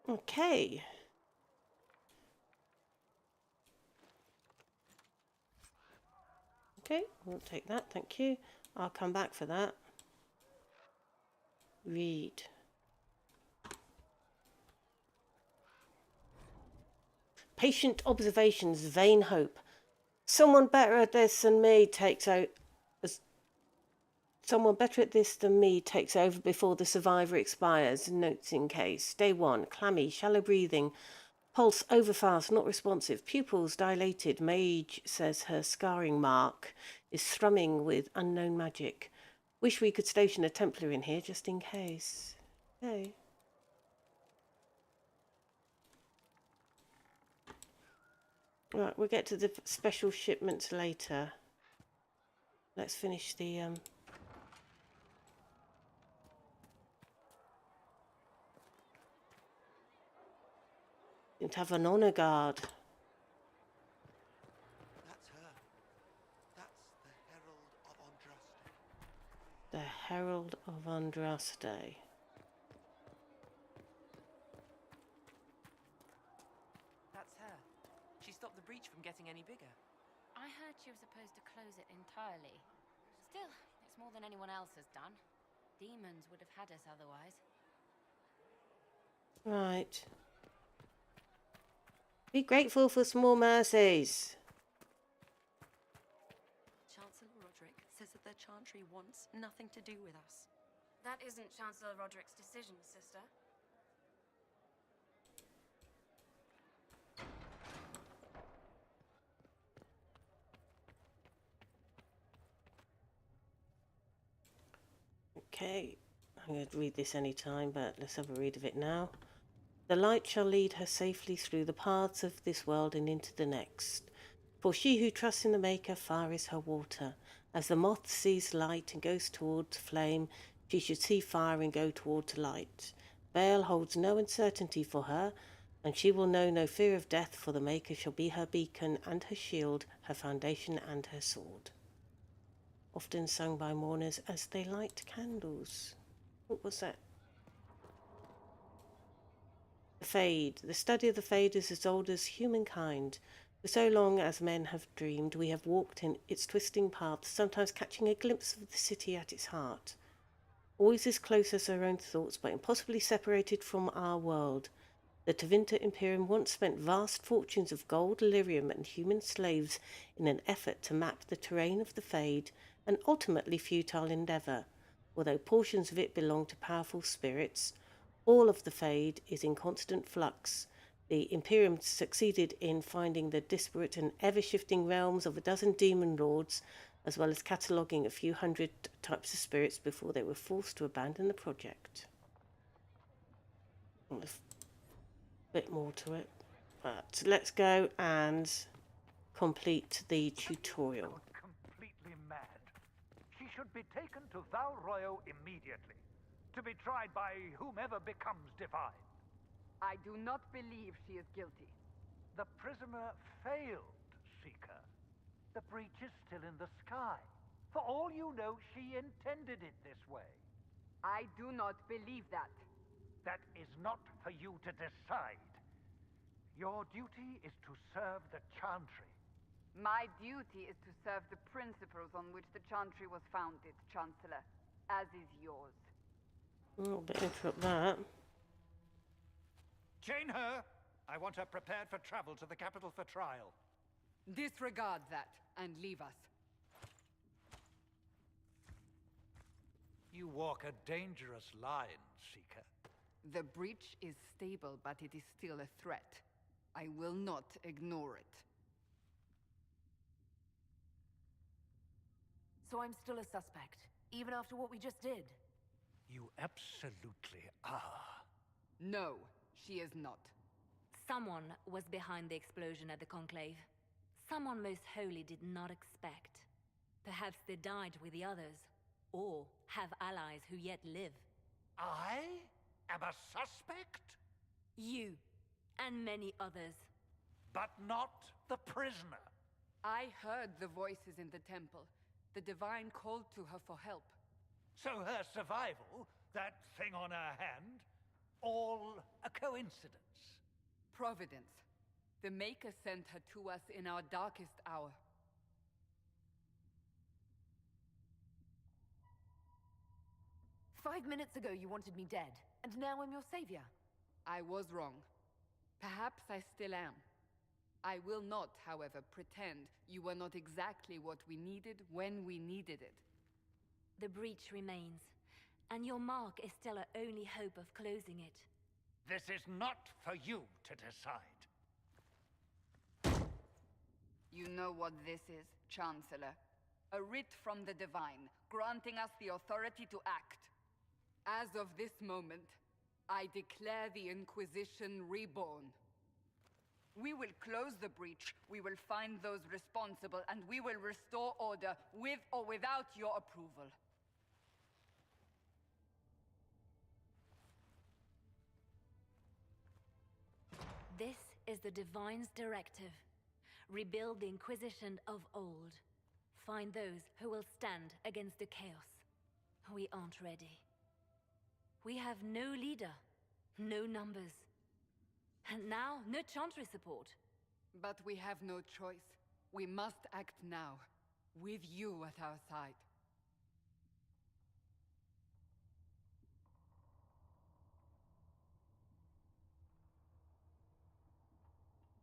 Okay. Okay, we'll take that, thank you. I'll come back for that. Read. Patient observations, vain hope. Someone better at this than me takes over before the survivor expires. Notes in case. Day 1, clammy, shallow breathing. Pulse overfast, not responsive. Pupils dilated. Mage says her scarring mark is thrumming with unknown magic. Wish we could station a Templar in here just in case. Okay. Right, we'll get to the special shipments later. Let's finish the Didn't have an honor guard. That's her. That's The the Herald of Andraste. Herald of Andraste. That's her. She stopped the breach from getting any bigger. I heard she was supposed to close it entirely. Still, it's more than anyone else has done. Demons would have had us otherwise. Right. Be grateful for small mercies. Chancellor Roderick says that the Chantry wants nothing to do with us. That isn't Chancellor Roderick's decision, sister. Okay, I'm going to read this any time, but let's have a read of it now. The light shall lead her safely through the paths of this world and into the next. For she who trusts in the Maker, fire is her water. As the moth sees light and goes towards flame, she should see fire and go towards light. Veil holds no uncertainty for her, and she will know no fear of death, for the Maker shall be her beacon and her shield, her foundation and her sword. Often sung by mourners as they light candles. What was that? The Fade. The study of the Fade is as old as humankind. For so long as men have dreamed, we have walked in its twisting paths, sometimes catching a glimpse of the city at its heart. Always as close as our own thoughts, but impossibly separated from our world. The Tevinter Imperium once spent vast fortunes of gold, lyrium, and human slaves in an effort to map the terrain of the Fade, an ultimately futile endeavour. Although portions of it belong to powerful spirits, all of the Fade is in constant flux. The Imperium succeeded in finding the disparate and ever-shifting realms of a dozen demon lords, as well as cataloguing a few hundred types of spirits before they were forced to abandon the project. There's a bit more to it, but let's go and complete the tutorial. Completely mad. She should be taken to Val Royo immediately, to be tried by whomever becomes divine. I do not believe she is guilty. The prisoner failed, Seeker. The breach is still in the sky. For all you know, she intended it this way. I do not believe that. That is not for you to decide. Your duty is to serve the Chantry. My duty is to serve the principles on which the Chantry was founded, Chancellor, as is yours. Oh, but interrupt that. Chain her! I want her prepared for travel to the capital for trial. Disregard that, and leave us. You walk a dangerous line, Seeker. The breach is stable, but it is still a threat. I will not ignore it. So I'm still a suspect, even after what we just did? You absolutely are. No, she is not. Someone was behind the explosion at the Conclave. Someone most holy did not expect. Perhaps they died with the others, or have allies who yet live. I am a suspect? You, and many others. But not the prisoner. I heard the voices in the temple. The Divine called to her for help. So her survival, that thing on her hand, all a coincidence? Providence. The Maker sent her to us in our darkest hour. "5 minutes ago you wanted me dead, and now I'm your savior." I was wrong. Perhaps I still am. I will not, however, pretend you were not exactly what we needed when we needed it. The breach remains, and your mark is still our only hope of closing it. This is not for you to decide. You know what this is, Chancellor. A writ from the Divine, granting us the authority to act. As of this moment, I declare the Inquisition reborn. We will close the breach, we will find those responsible, and we will restore order with or without your approval. This is the Divine's directive. Rebuild the Inquisition of old. Find those who will stand against the chaos. We aren't ready. We have no leader, no numbers. And now, no Chantry support. But we have no choice. We must act now, with you at our side.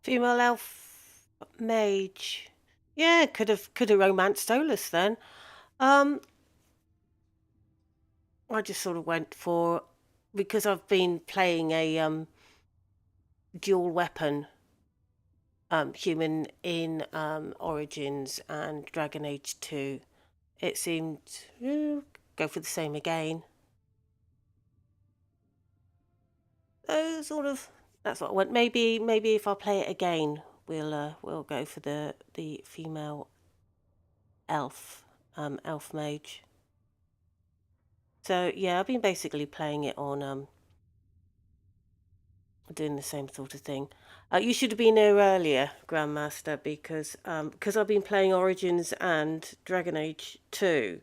Female elf mage. Yeah, could have romanced Olus then. I just sort of went for, because I've been playing a dual weapon human in Origins and Dragon Age 2. It seemed go for the same again. So sort of, that's what I want. Maybe if I play it again, we'll go for the female elf, elf mage. So yeah, I've been basically playing it on doing the same sort of thing. You should have been here earlier, Grandmaster, because I've been playing Origins and Dragon Age 2.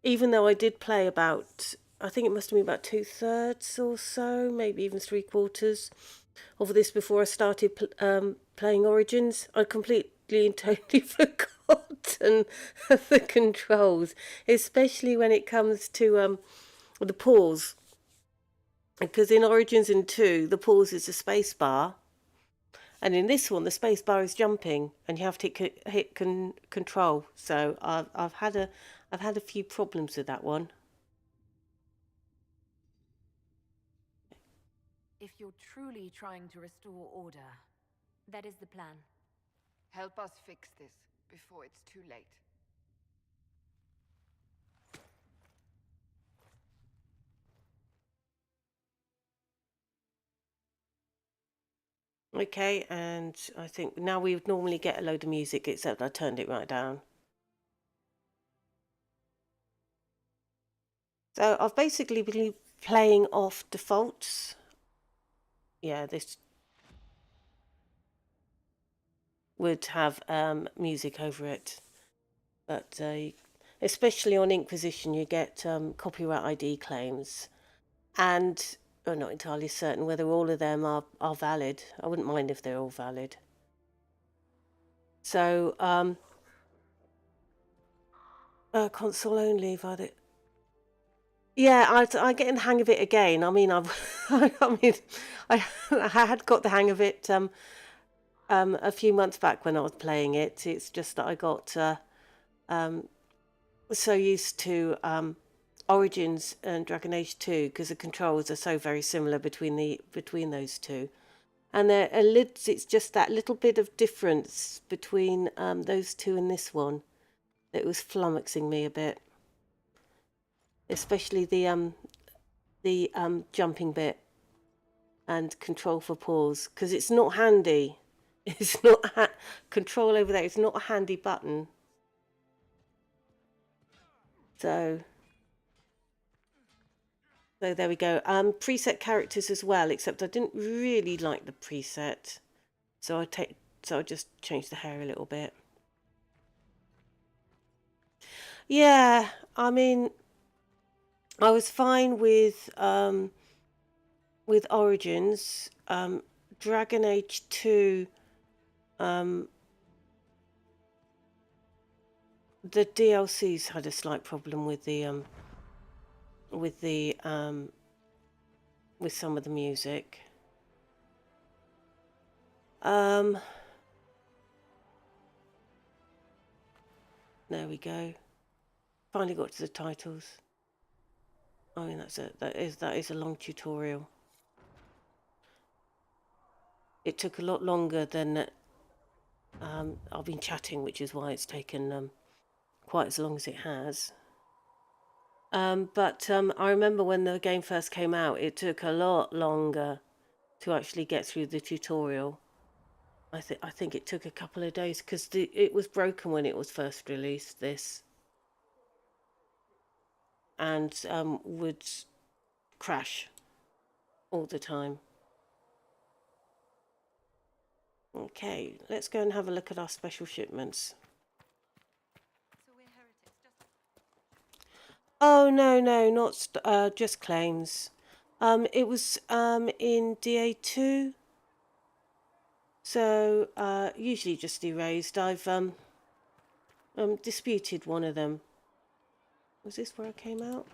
Even though I did play about, I think it must have been about 2/3 or so, maybe even 3/4 of this before I started playing Origins. I completely and totally forgotten the controls, especially when it comes to the pause. Because in Origins and 2, the pause is a space bar, and in this one, the space bar is jumping, and you have to hit control. So I've had a few problems with that one. If you're truly trying to restore order, That is the plan. Help us fix this before it's too late. Okay, and I think now we would normally get a load of music, except I turned it right down. So I've basically been playing off defaults. Yeah, this would have music over it, but especially on Inquisition, you get copyright ID claims, and I'm not entirely certain whether all of them are valid. I wouldn't mind if they're all valid. So console only, valid. Yeah, I get the hang of it again. I mean, I had got the hang of it a few months back when I was playing it. It's just that I got so used to Origins and Dragon Age 2 because the controls are so very similar between those two, and it's just that little bit of difference between those two and this one that was flummoxing me a bit, especially the jumping bit and control for pause, because it's not handy. It's not control over there. It's not a handy button. So there we go. Preset characters as well, except I didn't really like the preset, so I just changed the hair a little bit. Yeah, I mean, I was fine with Origins. Dragon Age 2, the DLCs had a slight problem with some of the music. There we go. Finally got to the titles. I mean, that is a long tutorial. It took a lot longer than I've been chatting, which is why it's taken quite as long as it has. But I remember when the game first came out, it took a lot longer to actually get through the tutorial. I think it took a couple of days because it was broken when it was first released, this, and would crash all the time. Okay, let's go and have a look at our special shipments. Oh no, not just claims. It was in DA2, so usually just erased. I've disputed one of them. Was this where I came out?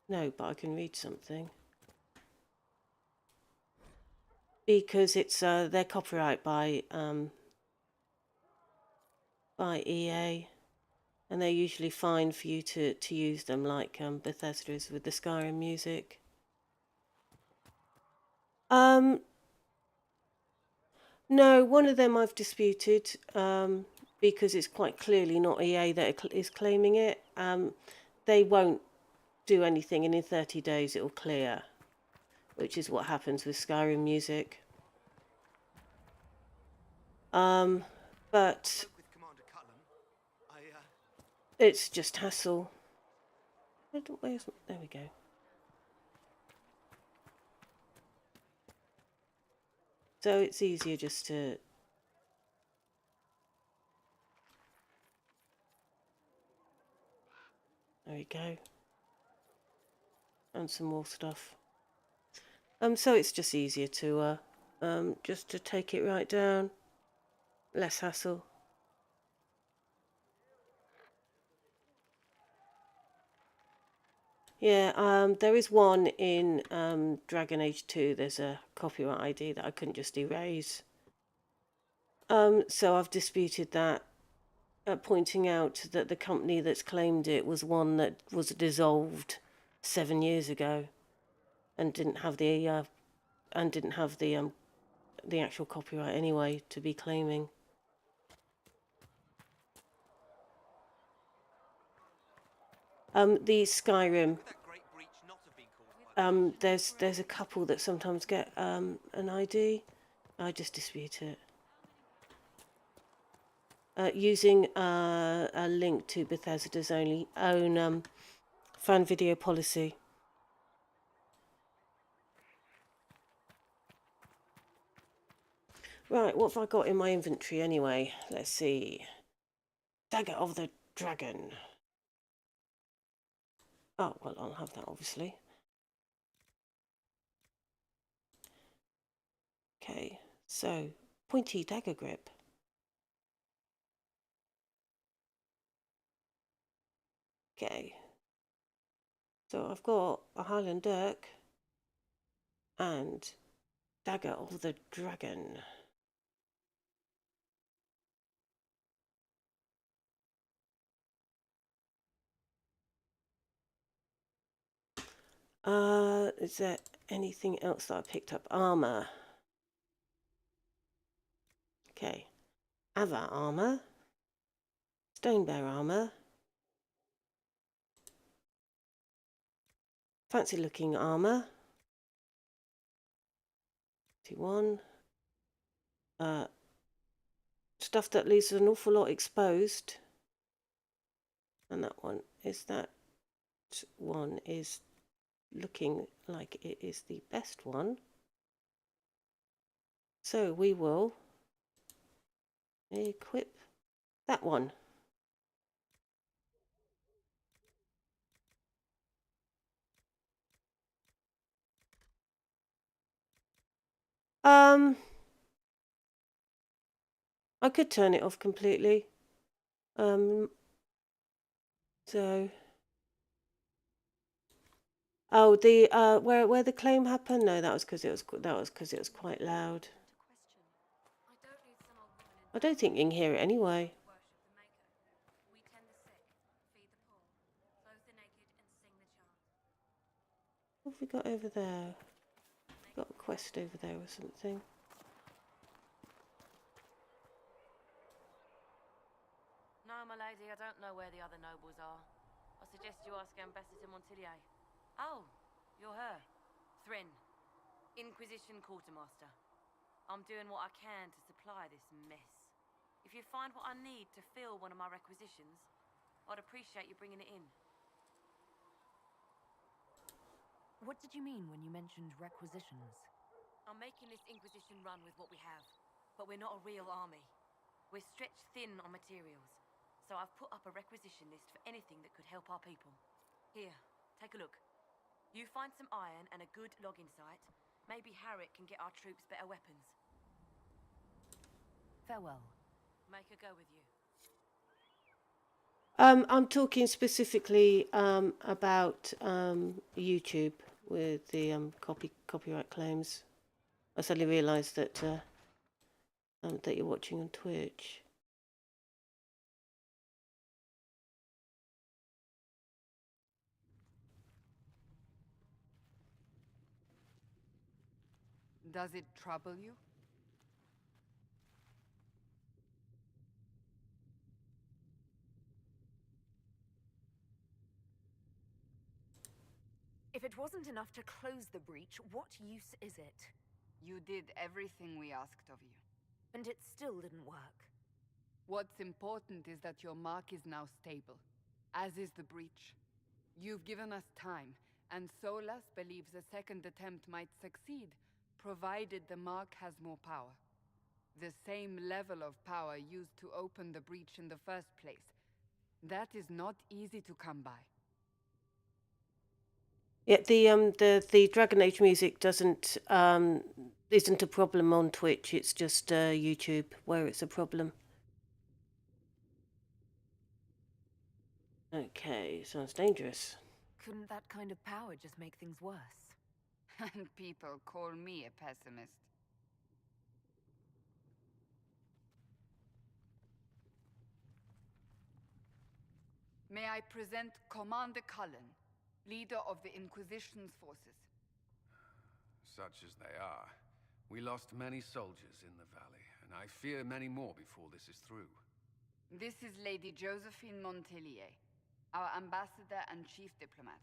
No, but I can read something. Because it's they're copyright by EA, and they're usually fine for you to use them, like Bethesda's with the Skyrim music. No, one of them I've disputed. because it's quite clearly not EA that is claiming it. They won't do anything, and in 30 days it will clear, which is what happens with Skyrim music. But it's just hassle. There we go. So it's easier just to... There we go. And some more stuff. So it's just easier to just to take it right down. Less hassle. Yeah, there is one in Dragon Age 2. There's a copyright ID that I couldn't just erase. So I've disputed that, pointing out that the company that's claimed it was one that was dissolved 7 years ago, and didn't have the actual copyright anyway to be claiming. The Skyrim. There's a couple that sometimes get an ID. I just dispute it. Using a link to Bethesda's own fan video policy. Right, what have I got in my inventory anyway? Let's see. Dagger of the Dragon. Oh, well, I'll have that, obviously. Okay, so pointy dagger grip. Okay. So I've got a Highland Dirk and Dagger of the Dragon. Is there anything else that I picked up? Armor. Okay. Ava armor. Stone Bear armor. Fancy looking armor. 21. Stuff that leaves an awful lot exposed. And that one is looking like it is the best one. So we will equip that one. I could turn it off completely. So oh, the where the claim happened? No, that was because it was quite loud. I don't think you can hear it anyway. What have we got over there? Got a quest over there or something. No, my lady, I don't know where the other nobles are. I suggest you ask Ambassador Montilier. Oh, you're her. Thrin, Inquisition Quartermaster. I'm doing what I can to supply this mess. If you find what I need to fill one of my requisitions, I'd appreciate you bringing it in. What did you mean when you mentioned requisitions? I'm making this Inquisition run with what we have, but we're not a real army. We're stretched thin on materials, so I've put up a requisition list for anything that could help our people. Here, take a look. You find some iron and a good logging site, maybe Harriet can get our troops better weapons. Farewell. Make her go with you. I'm talking specifically about YouTube with the copyright claims. I suddenly realised that that you're watching on Twitch. Does it trouble you? If it wasn't enough to close the breach, what use is it? You did everything we asked of you. And it still didn't work. What's important is that your mark is now stable, as is the breach. You've given us time, and Solas believes a second attempt might succeed, provided the mark has more power. The same level of power used to open the breach in the first place. That is not easy to come by. Yeah, the Dragon Age music doesn't isn't a problem on Twitch. It's just YouTube where it's a problem. Okay, sounds dangerous. Couldn't that kind of power just make things worse? And people call me a pessimist. May I present Commander Cullen, leader of the Inquisition's forces. Such as they are. We lost many soldiers in the valley, and I fear many more before this is through. This is Lady Josephine Montelier, our ambassador and chief diplomat.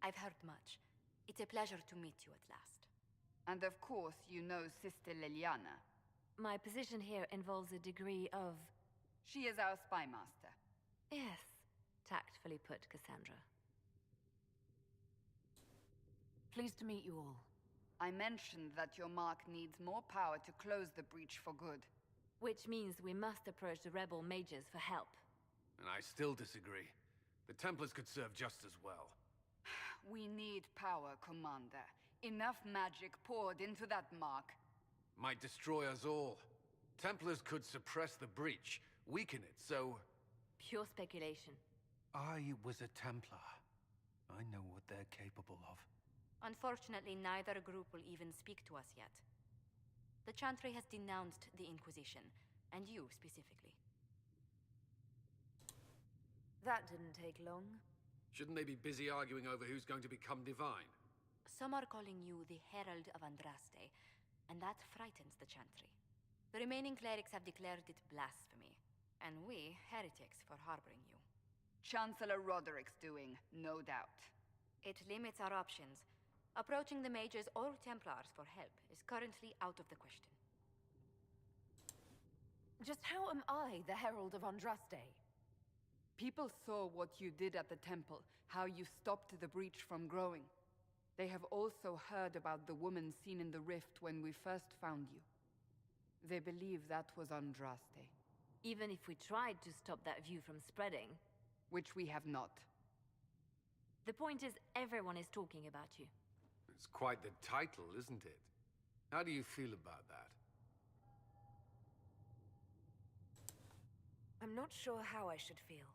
I've heard much. It's a pleasure to meet you at last. And of course, you know Sister Liliana. My position here involves a degree of... She is our spy master. Yes, tactfully put, Cassandra. Pleased to meet you all. I mentioned that your mark needs more power to close the breach for good. Which means we must approach the rebel mages for help. And I still disagree. The Templars could serve just as well. We need power, Commander. Enough magic poured into that mark. Might destroy us all. Templars could suppress the breach, weaken it, so... Pure speculation. I was a Templar. I know what they're capable of. Unfortunately, neither group will even speak to us yet. The Chantry has denounced the Inquisition, and you specifically. That didn't take long. Shouldn't they be busy arguing over who's going to become divine? Some are calling you the Herald of Andraste, and that frightens the Chantry. The remaining clerics have declared it blasphemy, and we, heretics, for harboring you. Chancellor Roderick's doing, no doubt. It limits our options. Approaching the mages or Templars for help is currently out of the question. Just how am I the Herald of Andraste? People saw what you did at the temple, how you stopped the breach from growing. They have also heard about the woman seen in the rift when we first found you. They believe that was Andraste. Even if we tried to stop that view from spreading... Which we have not. The point is, everyone is talking about you. It's quite the title, isn't it? How do you feel about that? I'm not sure how I should feel.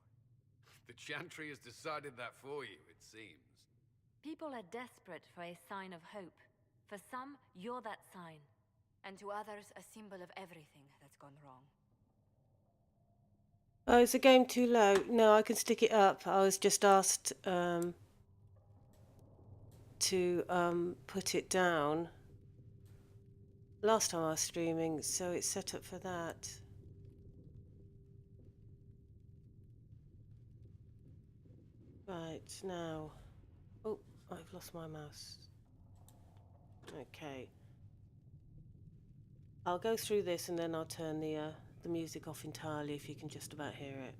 The Chantry has decided that for you, it seems. People are desperate for a sign of hope. For some, you're that sign. And to others, a symbol of everything that's gone wrong. Oh, is the game too low? No, I can stick it up. I was just asked to put it down last time I was streaming, so it's set up for that. Right, now... Oh, I've lost my mouse. Okay. I'll go through this and then I'll turn the music off entirely if you can just about hear it.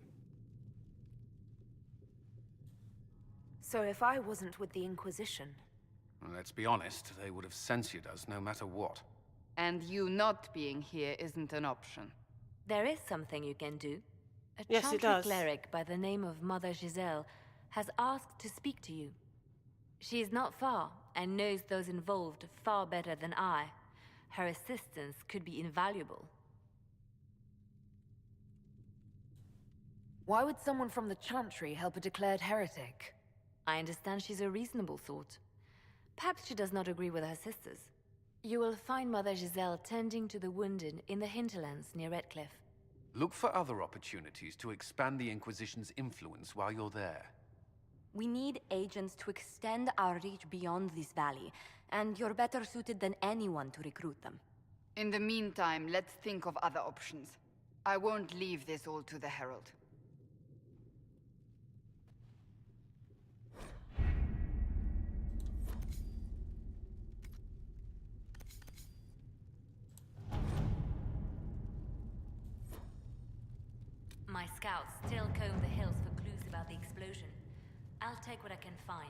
So if I wasn't with the Inquisition... Well, let's be honest, they would have censored us no matter what. And you not being here isn't an option. There is something you can do. A Yes, it does. cleric by the name of Mother Giselle has asked to speak to you. She is not far and knows those involved far better than I. Her assistance could be invaluable. Why would someone from the Chantry help a declared heretic? I understand she's a reasonable sort. Perhaps she does not agree with her sisters. You will find Mother Giselle tending to the wounded in the hinterlands near Redcliffe. Look for other opportunities to expand the Inquisition's influence while you're there. We need agents to extend our reach beyond this valley, and you're better suited than anyone to recruit them. In the meantime, let's think of other options. I won't leave this all to the Herald. scouts still comb the hills for clues about the explosion. I'll take what I can find.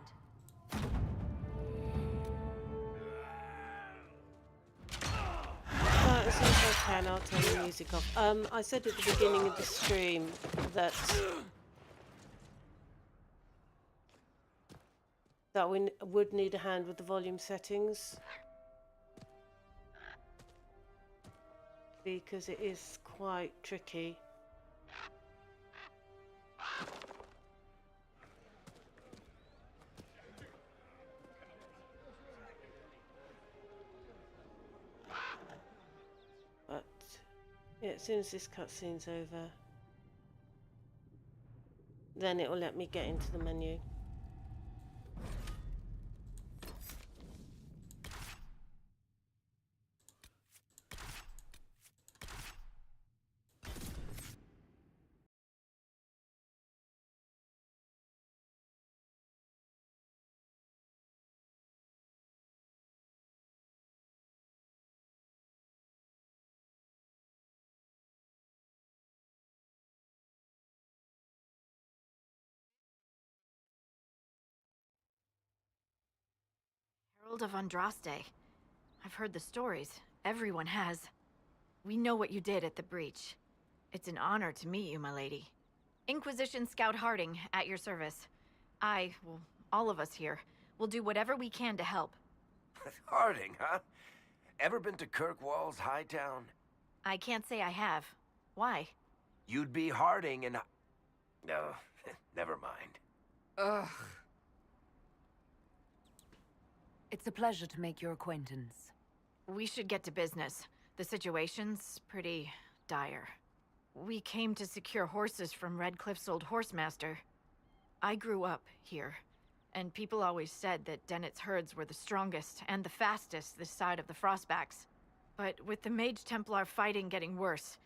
As soon as I can, I'll turn the music off. I said at the beginning of the stream that we would need a hand with the volume settings, because it is quite tricky. But yeah, as soon as this cutscene's over, then it will let me get into the menu. Herald of Andraste. I've heard the stories. Everyone has. We know what you did at the breach. It's an honor to meet you, my lady. Inquisition Scout Harding, at your service. Well, all of us here, will do whatever we can to help. Harding, huh? Ever been to Kirkwall's Hightown? I can't say I have. Why? You'd be Harding and... No, never mind. Ugh. It's a pleasure to make your acquaintance. We should get to business. The situation's pretty dire. We came to secure horses from Redcliffe's old horsemaster. I grew up here, and people always said that Dennett's herds were the strongest and the fastest this side of the Frostbacks. But with the Mage Templar fighting getting worse,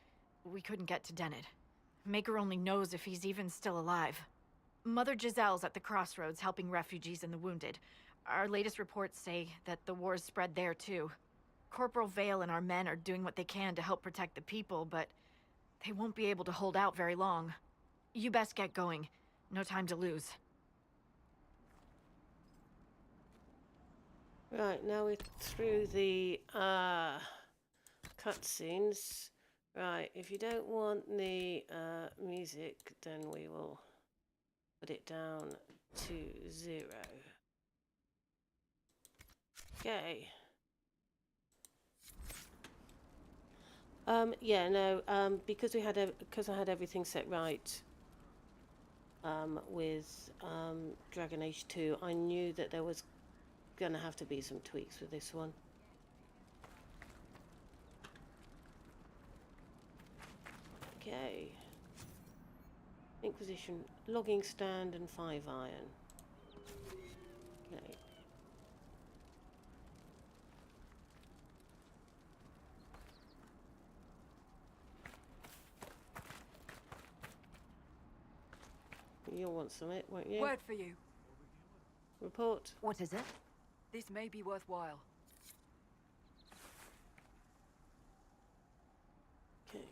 we couldn't get to Dennett. Maker only knows if he's even still alive. Mother Giselle's at the crossroads helping refugees and the wounded. Our latest reports say that the war's spread there too. Corporal Vale and our men are doing what they can to help protect the people, but they won't be able to hold out very long. You best get going. No time to lose. Right, now we're through the cutscenes. Right, if you don't want the music, then we will put it down to 0. Okay. Yeah, no, because I had everything set right with Dragon Age 2, I knew that there was gonna have to be some tweaks with this one. Okay. Inquisition, logging stand and 5 iron. Okay. You'll want some, won't you? Word for you. Report. What is it? This may be worthwhile. Okay.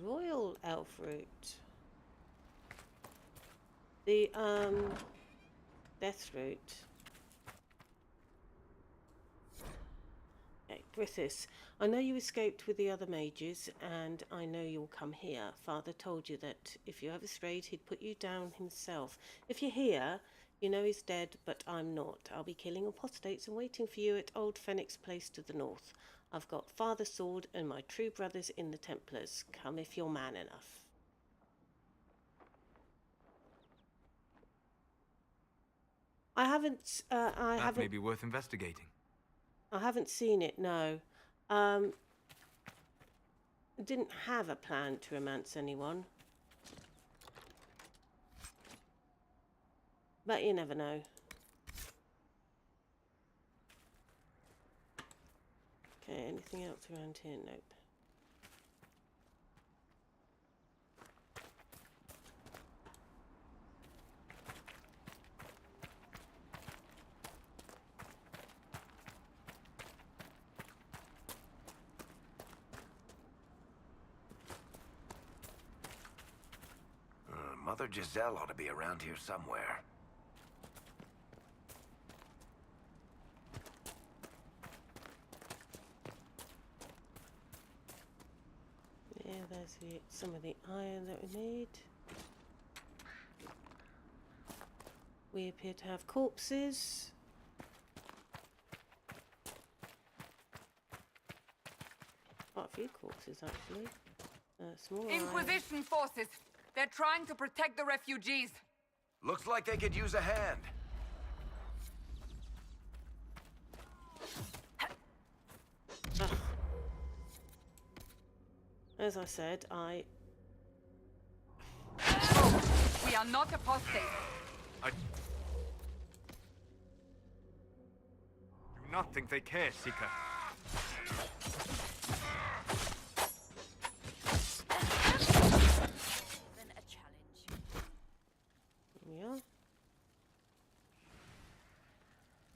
Royal elf root. The death root. Okay, Grithis, I know you escaped with the other mages, and I know you'll come here. Father told you that if you ever strayed, he'd put you down himself. If you're here, You know he's dead, but I'm not. I'll be killing apostates and waiting for you at Old Phoenix Place to the north. I've got Father Sword and my true brothers in the Templars. Come if you're man enough. I haven't. That may be worth investigating. I haven't seen it. No. Didn't have a plan to romance anyone. But you never know. Okay, anything else around here? Nope. Mother Giselle ought to be around here somewhere. Yeah, there's some of the iron that we need. We appear to have corpses. Quite a few corpses, actually. Small Inquisition forces! They're trying to protect the refugees! Looks like they could use a hand. As I said, We are not apostates. I do not think they care, Seeker. Yeah.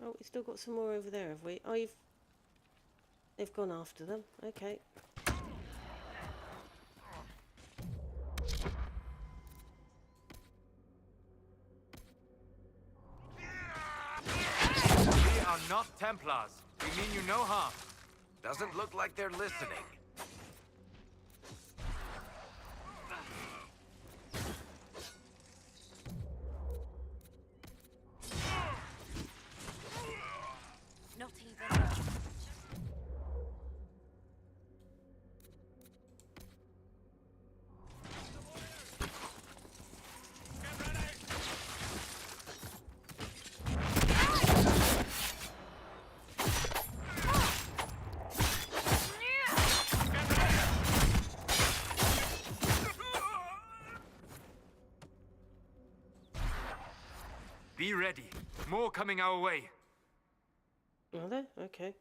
Oh, we still got some more over there, have we? Oh, they've gone after them. Okay. We are not Templars. We mean you no harm. Doesn't look like they're listening. Not even. Be ready. More coming our way. Are there? Okay.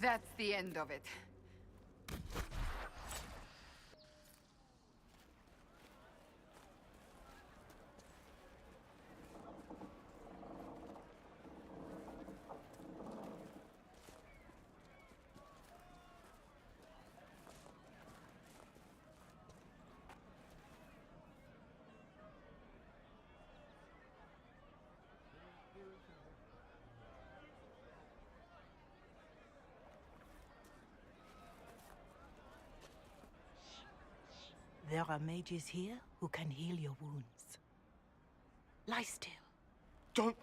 That's the end of it. There are mages here who can heal your wounds. Lie still. Don't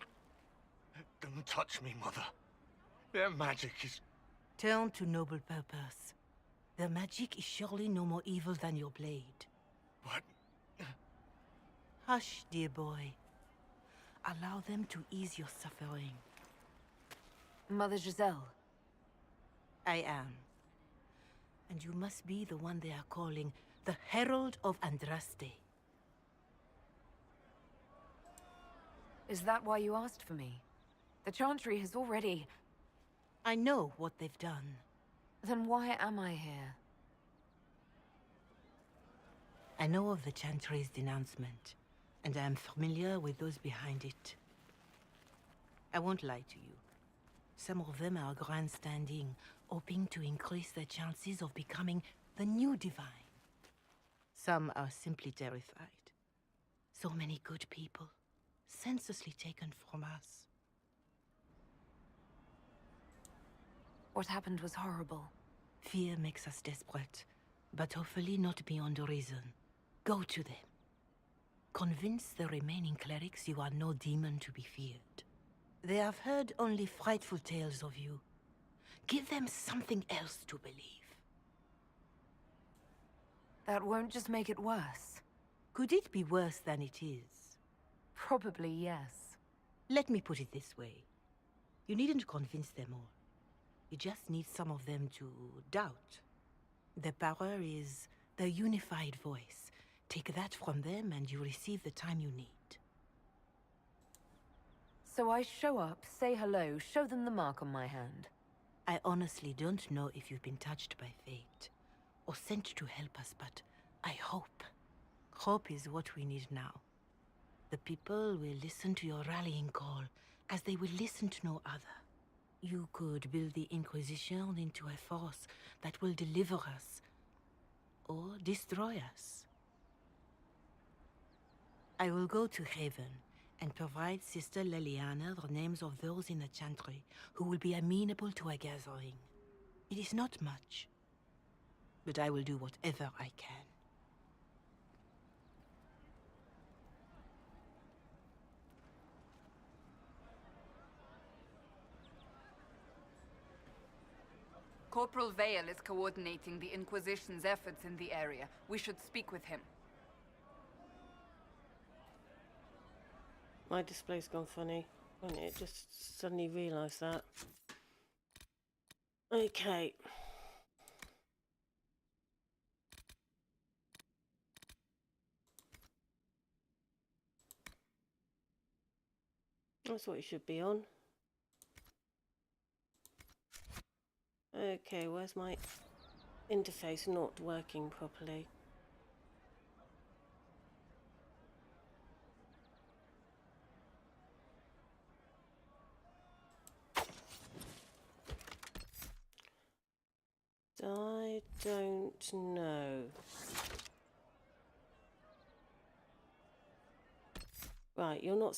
touch me, Mother. Their magic is... Turn to noble purpose. Their magic is surely no more evil than your blade. But... Hush, dear boy. Allow them to ease your suffering. Mother Giselle. I am. And you must be the one they are calling the Herald of Andraste. Is that why you asked for me? The Chantry has already... I know what they've done. Then why am I here? I know of the Chantry's denouncement, and I am familiar with those behind it. I won't lie to you. Some of them are grandstanding, hoping to increase their chances of becoming the new divine. Some are simply terrified. So many good people, senselessly taken from us. What happened was horrible. Fear makes us desperate, but hopefully not beyond reason. Go to them. Convince the remaining clerics you are no demon to be feared. They have heard only frightful tales of you. Give them something else to believe. That won't just make it worse. Could it be worse than it is? Probably yes. Let me put it this way. You needn't convince them all. You just need some of them to doubt. Their power is their unified voice. Take that from them and you receive the time you need. So I show up, say hello, show them the mark on my hand. I honestly don't know if you've been touched by fate, or sent to help us, but I hope. Hope is what we need now. The people will listen to your rallying call, as they will listen to no other. You could build the Inquisition into a force that will deliver us, or destroy us. I will go to Haven and provide Sister Liliana the names of those in the Chantry who will be amenable to a gathering. It is not much, but I will do whatever I can. Corporal Vale is coordinating the Inquisition's efforts in the area. We should speak with him. My display's gone funny. It just suddenly realised that. Okay. That's what it should be on. Okay, where's my interface not working properly? I don't know. Right, you're not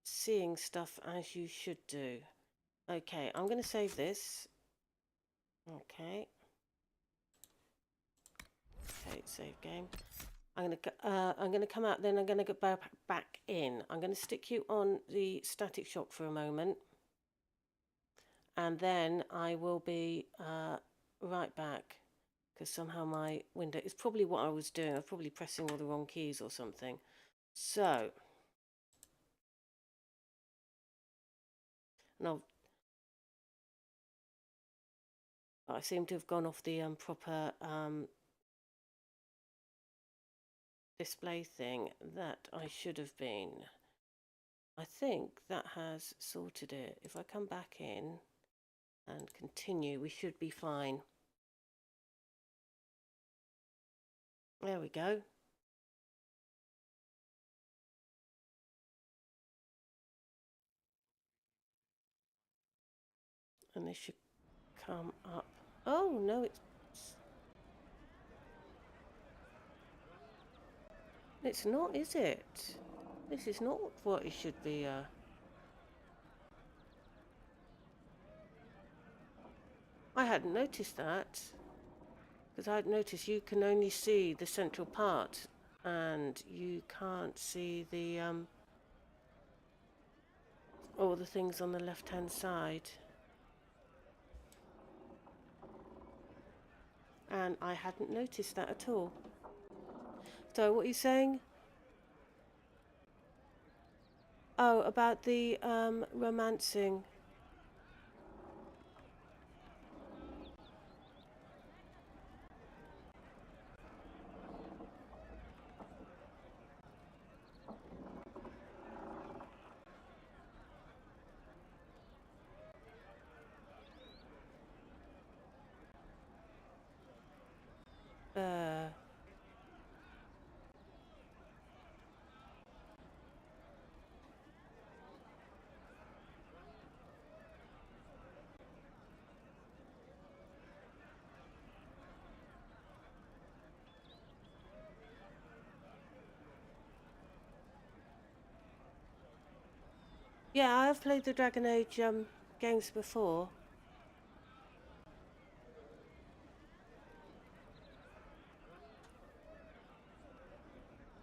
seeing stuff as you should do. Okay, I'm going to save this. Okay. Okay, save game. I'm going to come out, then I'm going to go back in. I'm going to stick you on the static shock for a moment. And then I will be right back, because somehow my window is probably what I was doing. I was probably pressing all the wrong keys or something. So, no, I seem to have gone off the proper display thing that I should have been. I think that has sorted it. If I come back in and continue, we should be fine. There we go. And this should come up. Oh no, it's not, is it? This is not what it should be. I hadn't noticed that, Because I'd noticed you can only see the central part, and you can't see the all the things on the left-hand side. And I hadn't noticed that at all. So what are you saying? Oh, about the romancing. Yeah, I've played the Dragon Age games before.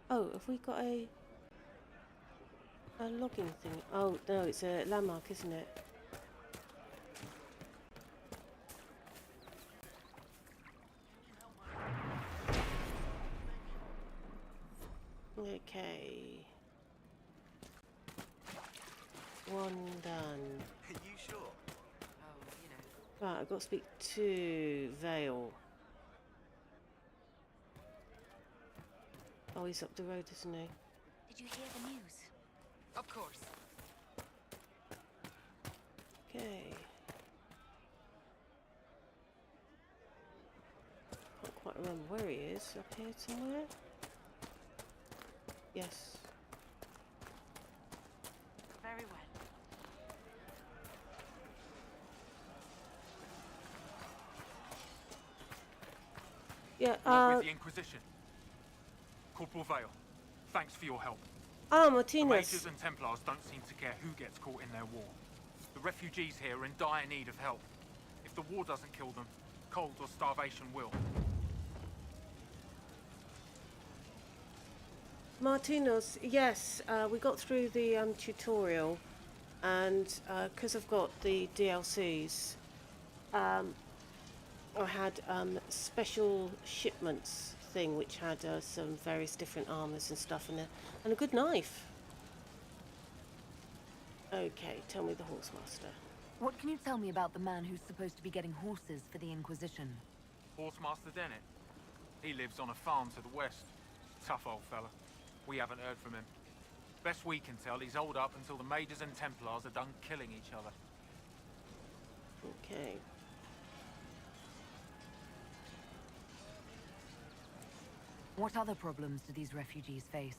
Oh, have we got a logging thing? Oh, no, it's a landmark, isn't it? Okay. One done. Are you sure? Oh, you know. Right, I've got to speak to Vale. Oh, he's up the road, isn't he? Did you hear the news? Of course. Okay. Can't quite remember where he is. Up here somewhere? Yes. Very well. Yeah, with the Inquisition. Corporal Vale, thanks for your help. Ah, The Martinez. Mages and Templars don't seem to care who gets caught in their war. The refugees here are in dire need of help. If the war doesn't kill them, cold or starvation will. Martinez, yes, we got through the tutorial, and because I've got the DLCs, I had special shipments thing which had some various different armors and stuff in there, and a good knife. Okay, tell me the Horsemaster. What can you tell me about the man who's supposed to be getting horses for the Inquisition? Horsemaster Dennett. He lives on a farm to the west. Tough old fella. We haven't heard from him. Best we can tell, he's holed up until the Mages and Templars are done killing each other. Okay. What other problems do these refugees face?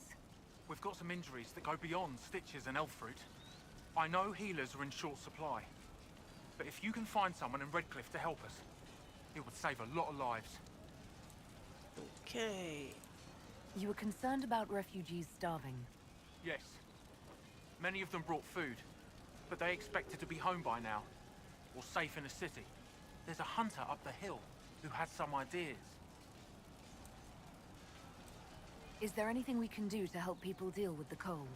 We've got some injuries that go beyond stitches and elf fruit. I know healers are in short supply, but if you can find someone in Redcliffe to help us, it would save a lot of lives. Okay. You were concerned about refugees starving. Yes. Many of them brought food, but they expected to be home by now, or safe in a city. There's a hunter up the hill who had some ideas. Is there anything we can do to help people deal with the cold?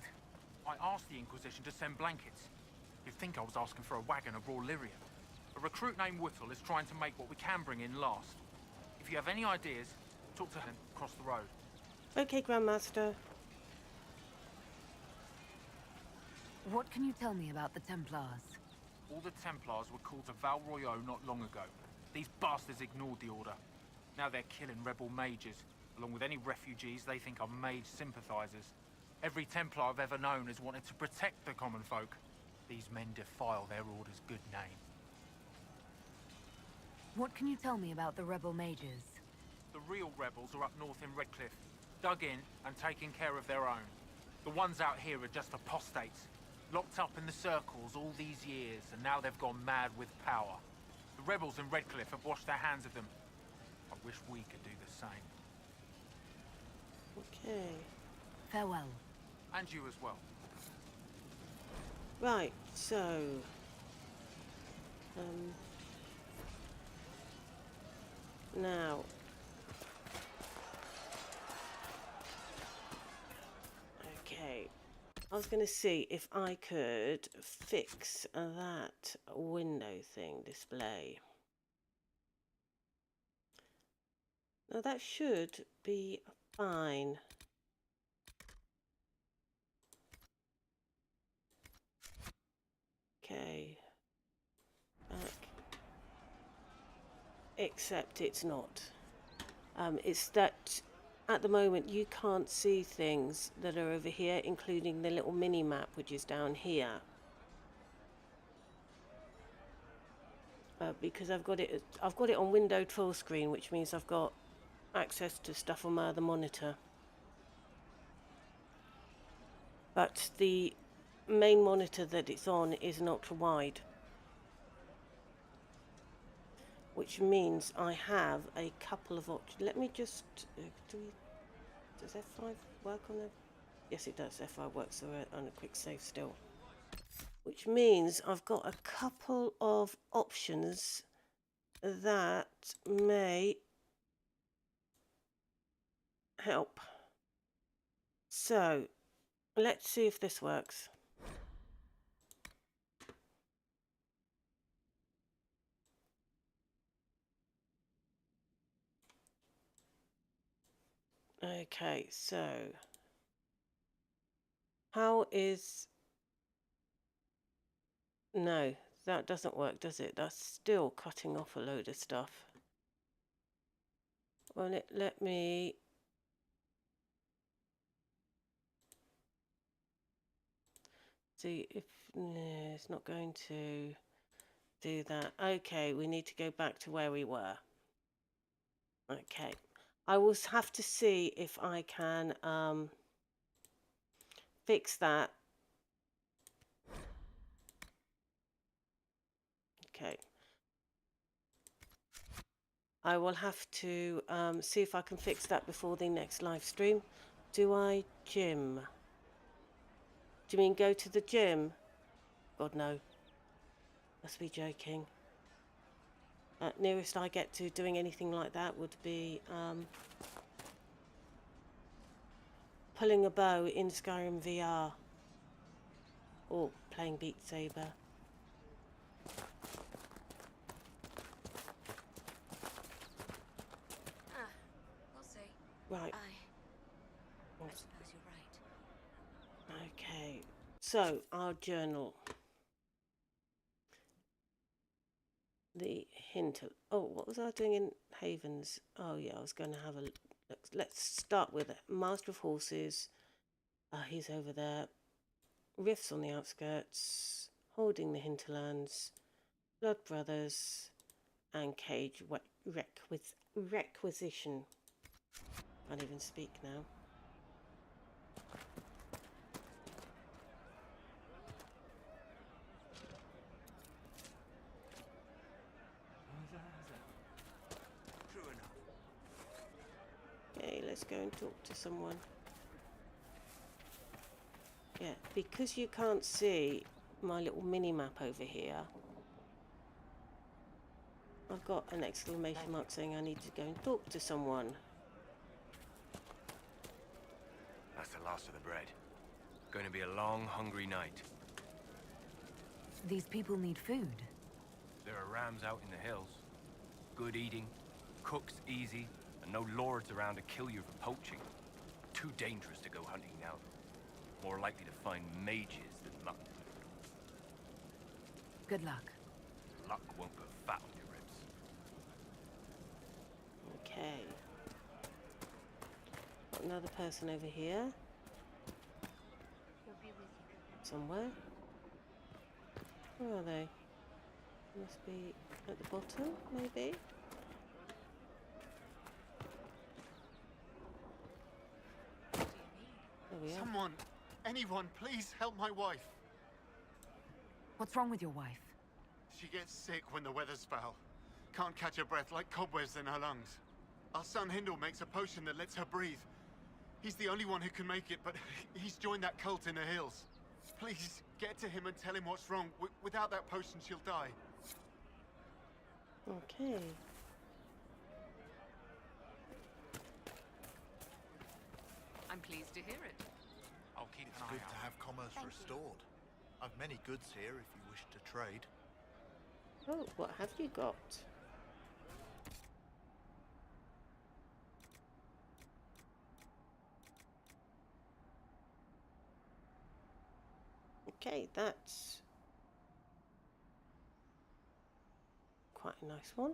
I asked the Inquisition to send blankets. You'd think I was asking for a wagon of raw Lillia. A recruit named Whittle is trying to make what we can bring in last. If you have any ideas, talk to him across the road. Okay, Grandmaster. What can you tell me about the Templars? All the Templars were called to Val Royeaux not long ago. These bastards ignored the order. Now they're killing rebel mages, along with any refugees they think are mage sympathizers. Every Templar I've ever known has wanted to protect the common folk. These men defile their order's good name. What can you tell me about the rebel mages? The real rebels are up north in Redcliffe, dug in and taking care of their own. The ones out here are just apostates, locked up in the circles all these years, and now they've gone mad with power. The rebels in Redcliffe have washed their hands of them. I wish we could do the same. Okay. Farewell. And you as well. Right, so... now, I was going to see if I could fix that window thing display. Now that should be fine. Okay. Back. Except it's not. It's that at the moment you can't see things that are over here, including the little mini map which is down here. Because I've got it on window full screen, which means I've got access to stuff on my other monitor. But the main monitor that it's on is an ultra wide, which means I have a couple of options. Let me just does F5 work on the? Yes, it does. F5 works on a quick save still, which means I've got a couple of options that may help. So let's see if this works. Okay, so how is... No, that doesn't work, does it? That's still cutting off a load of stuff. Well, let me... see if... No, it's not going to do that. Okay, we need to go back to where we were. Okay. I will have to see if I can fix that. Okay. I will have to see if I can fix that before the next live stream. Do I gym? Do you mean go to the gym? God, no. Must be joking. Nearest I get to doing anything like that would be pulling a bow in Skyrim VR or playing Beat Saber. We'll see. Right. I suppose you're right. Okay. So our journal. The hint of... Oh, what was I doing in Havens? Oh yeah, I was going to have a look. Let's start with it. Master of Horses. He's over there. Rifts on the outskirts. Holding the hinterlands. Blood Brothers. And Cage Requisition. Can't even speak now. Okay, let's go and talk to someone. Yeah, because you can't see my little mini map over here, I've got an exclamation mark saying I need to go and talk to someone. That's the last of the bread. Going to be a long, hungry night. These people need food. There are rams out in the hills. Good eating, cooks easy, and no lords around to kill you for poaching. Too dangerous to go hunting now. More likely to find mages than luck. Good luck. Luck won't put fat on your ribs. Okay. Got another person over here. Somewhere. Where are they? Must be at the bottom, maybe? There we are. Someone, anyone, please help my wife. What's wrong with your wife? She gets sick when the weather's foul. Can't catch her breath, like cobwebs in her lungs. Our son Hindle makes a potion that lets her breathe. He's the only one who can make it, but he's joined that cult in the hills. Please, get to him and tell him what's wrong. Without that potion, she'll die. Okay. I'm pleased to hear it. I'll keep an Good eye to out. have commerce restored. I've many goods here if you wish to trade. Oh, what have you got? Okay, that's quite a nice one.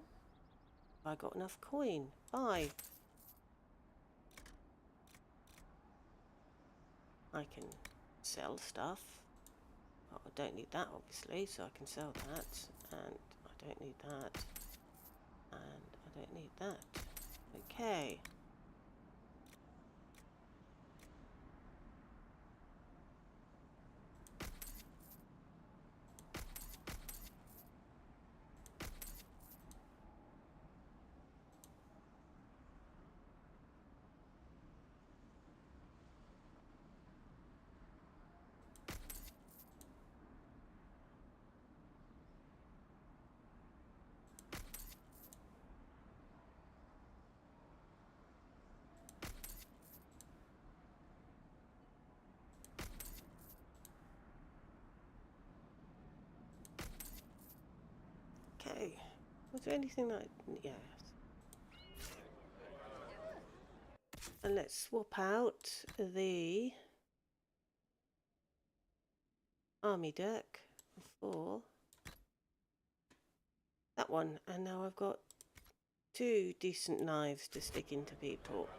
I got enough coin. Buy. I can sell stuff. Oh, I don't need that obviously, so I can sell that. And I don't need that. And I don't need that. Okay. Okay. Was there anything that... Yes. And let's swap out the army deck for that one. And now I've got 2 decent knives to stick into people.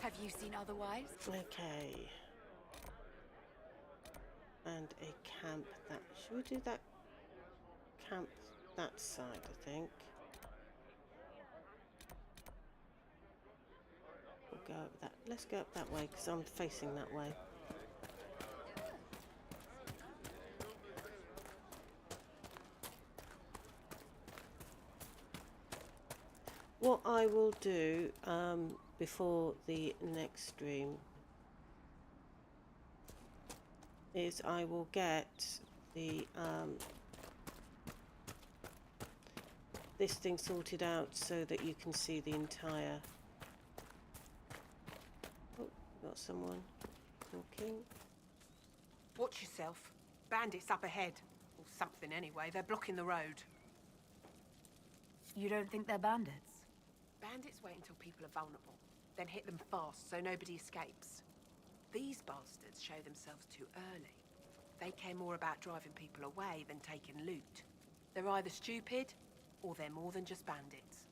Have you seen otherwise? Okay. And a camp that... Should we do that camp that side, I think? We'll go up that... Let's go up that way, because I'm facing that way. What I will do before the next stream is I will get the this thing sorted out so that you can see the entire... Oh, got someone talking. Watch yourself. Bandits up ahead. Or something anyway. They're blocking the road. You don't think they're bandits? Bandits wait until people are vulnerable, then hit them fast so nobody escapes. These bastards show themselves too early. They care more about driving people away than taking loot. They're either stupid, or they're more than just bandits.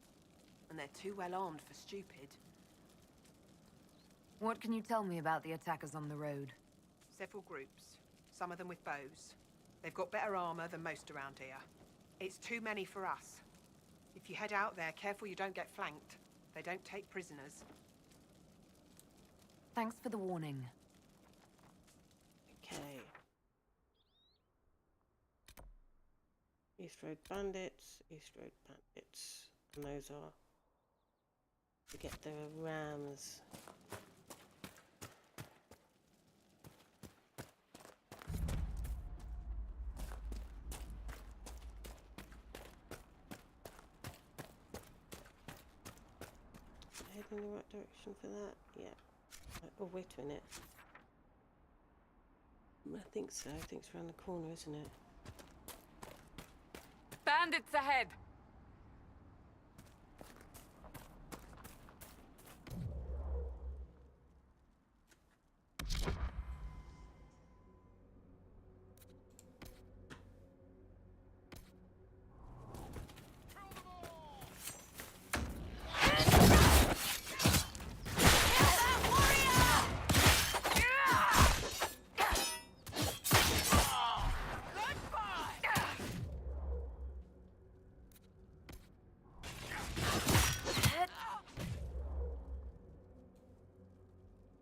And they're too well armed for stupid. What can you tell me about the attackers on the road? Several groups, some of them with bows. They've got better armor than most around here. It's too many for us. If you head out there, careful you don't get flanked. They don't take prisoners. Thanks for the warning. Okay. East Road Bandits, East Road Bandits. And those are to get the rams. Head in the right direction for that? Yeah. Oh, wait a minute. I think so. I think it's around the corner, isn't it? Bandits ahead!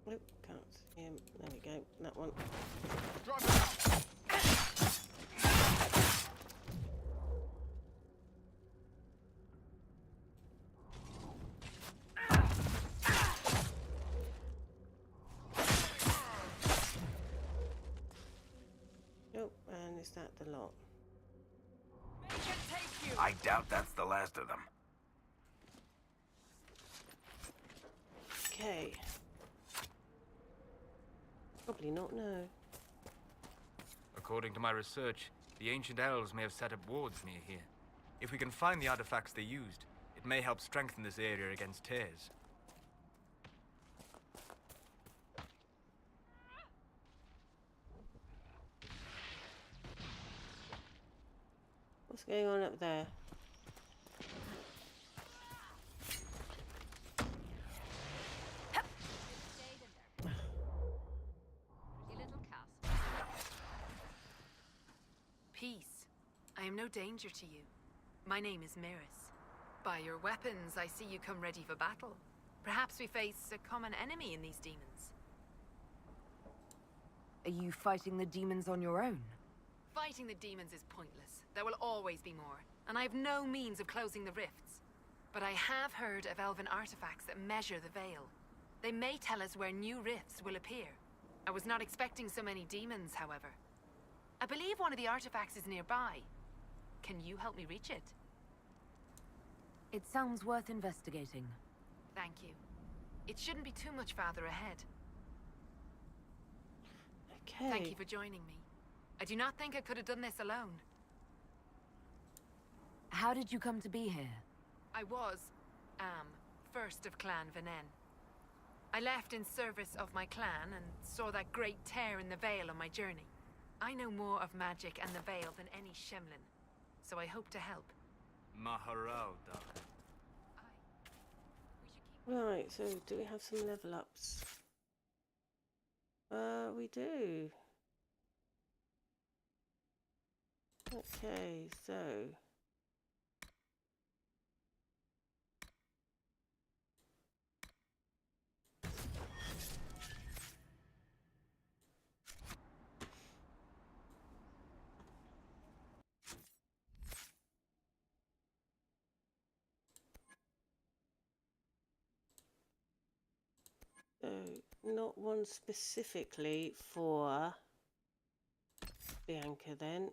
Nope, can't see him. There we go. That one. Nope, and is that the lot? I doubt that's the last of them. Okay. Probably not, no. According to my research, the ancient elves may have set up wards near here. If we can find the artifacts they used, it may help strengthen this area against tears. What's going on up there? Peace. I am no danger to you. My name is Miris. By your weapons, I see you come ready for battle. Perhaps we face a common enemy in these demons. Are you fighting the demons on your own? Fighting the demons is pointless. There will always be more, and I have no means of closing the rifts. But I have heard of elven artifacts that measure the veil. They may tell us where new rifts will appear. I was not expecting so many demons, however. I believe one of the artifacts is nearby. Can you help me reach it? It sounds worth investigating. Thank you. It shouldn't be too much farther ahead. Okay. Thank you for joining me. I do not think I could have done this alone. How did you come to be here? I was, first of Clan Venen. I left in service of my clan and saw that great tear in the Veil on my journey. I know more of magic and the Veil than any Shemlin, so I hope to help. Maharauda. Right, so do we have some level ups? We do. Okay, so not one specifically for Bianca then.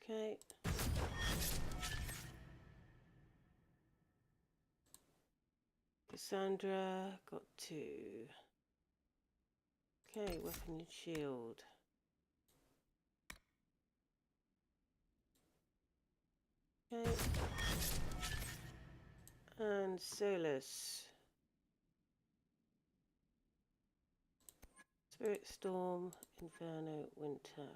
Okay. Cassandra got 2. Okay, weapon and shield. Okay. And Solus. Spirit Storm, Inferno, Winter.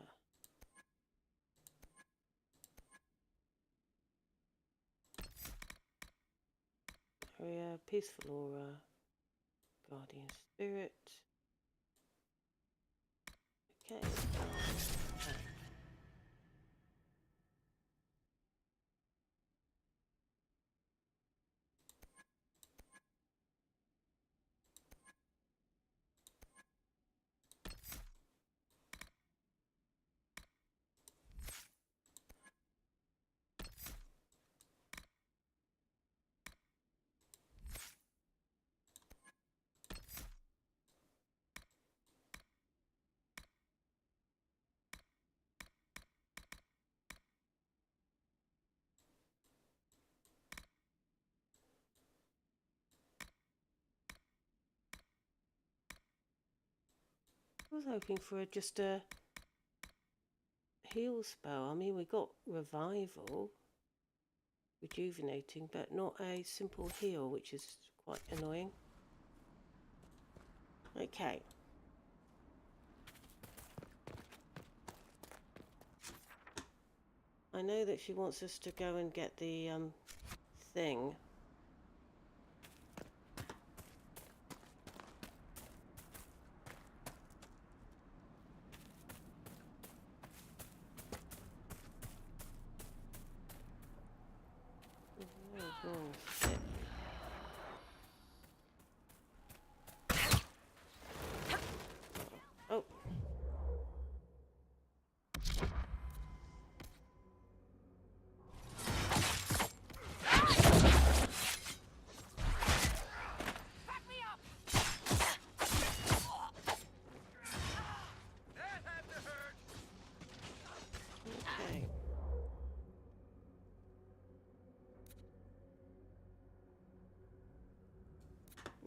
Area, Peaceful Aura, Guardian Spirit. Okay. I was hoping for just a heal spell. I mean, we got revival, rejuvenating, but not a simple heal, which is quite annoying. Okay. I know that she wants us to go and get the thing. Oh.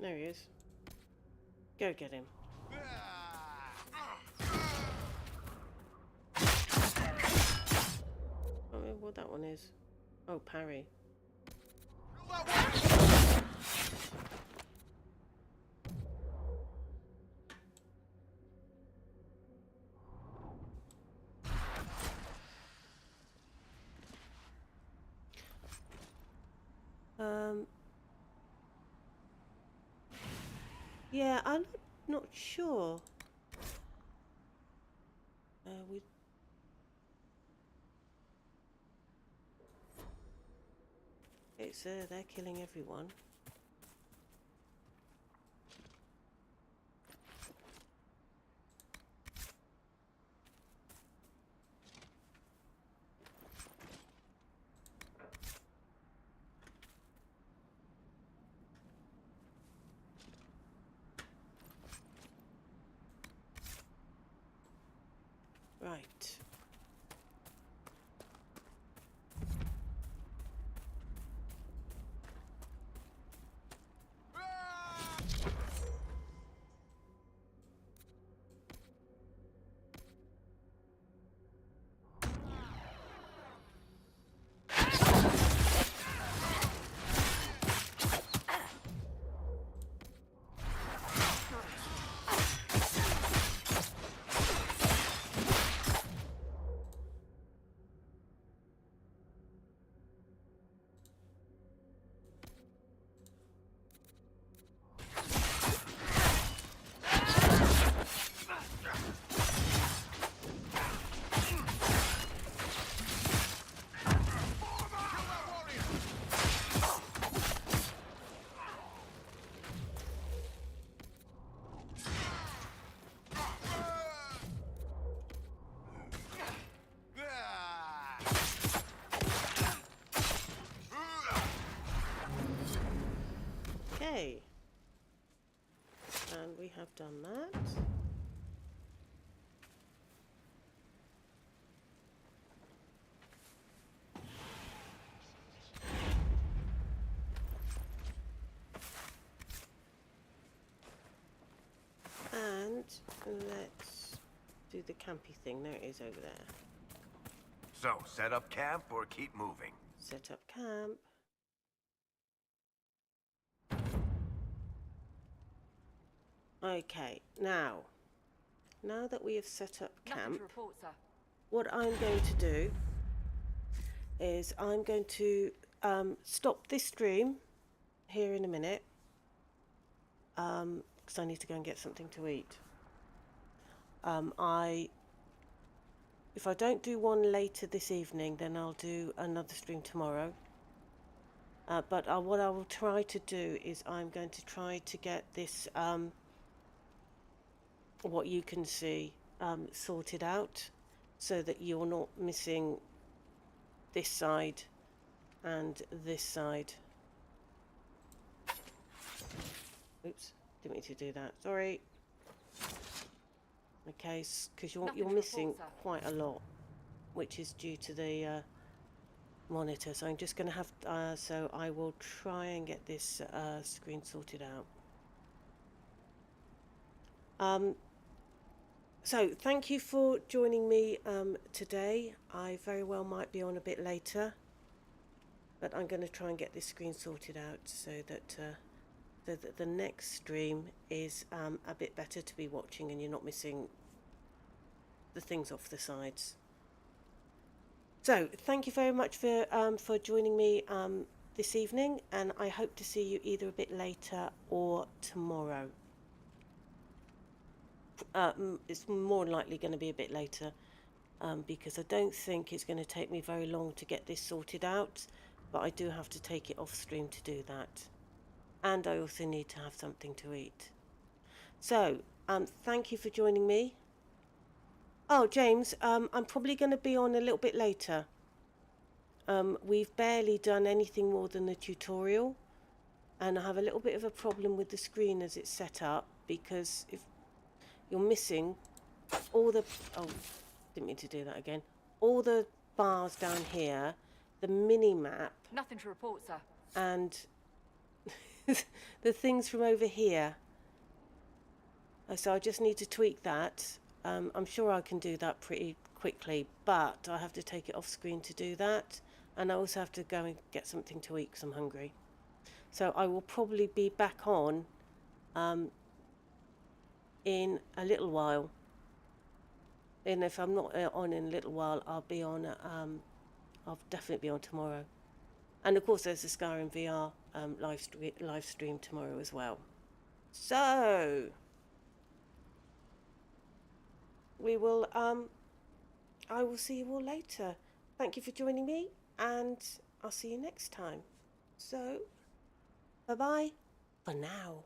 There he is. Go get him. I don't remember what that one is. Oh, parry. Yeah, I'm not sure. It's they're killing everyone. Right. Okay, and we have done that. And let's do the campy thing. There it is over there. So, set up camp or keep moving? Set up camp. Okay, now that we have set up Nothing camp, to report, sir. what I'm going to do is I'm going to stop this stream here in a minute because I need to go and get something to eat. If I don't do one later this evening, then I'll do another stream tomorrow. But what I will try to do is I'm going to try to get this what you can see sorted out so that you're not missing this side and this side. Oops, didn't mean to do that, sorry. Okay, because you're missing quite a lot, which is due to the monitor. So I'm just going to have so I will try and get this screen sorted out. So thank you for joining me today. I very well might be on a bit later, but I'm going to try and get this screen sorted out so that the next stream is a bit better to be watching and you're not missing the things off the sides. So thank you very much for joining me this evening, and I hope to see you either a bit later or tomorrow. It's more than likely going to be a bit later because I don't think it's going to take me very long to get this sorted out, but I do have to take it off stream to do that, and I also need to have something to eat. So thank you for joining me. Oh, James, I'm probably going to be on a little bit later. We've barely done anything more than the tutorial, and I have a little bit of a problem with the screen as it's set up, because if you're missing all the... Oh, didn't mean to do that again. All the bars down here, the mini-map... Nothing to report, sir. And the things from over here. So I just need to tweak that. I'm sure I can do that pretty quickly, but I have to take it off screen to do that. And I also have to go and get something to eat because I'm hungry. So I will probably be back on in a little while. And if I'm not on in a little while, I'll be on. I'll definitely be on tomorrow. And of course, there's the Skyrim VR live stream tomorrow as well. So we will. I will see you all later. Thank you for joining me, and I'll see you next time. So, bye bye for now.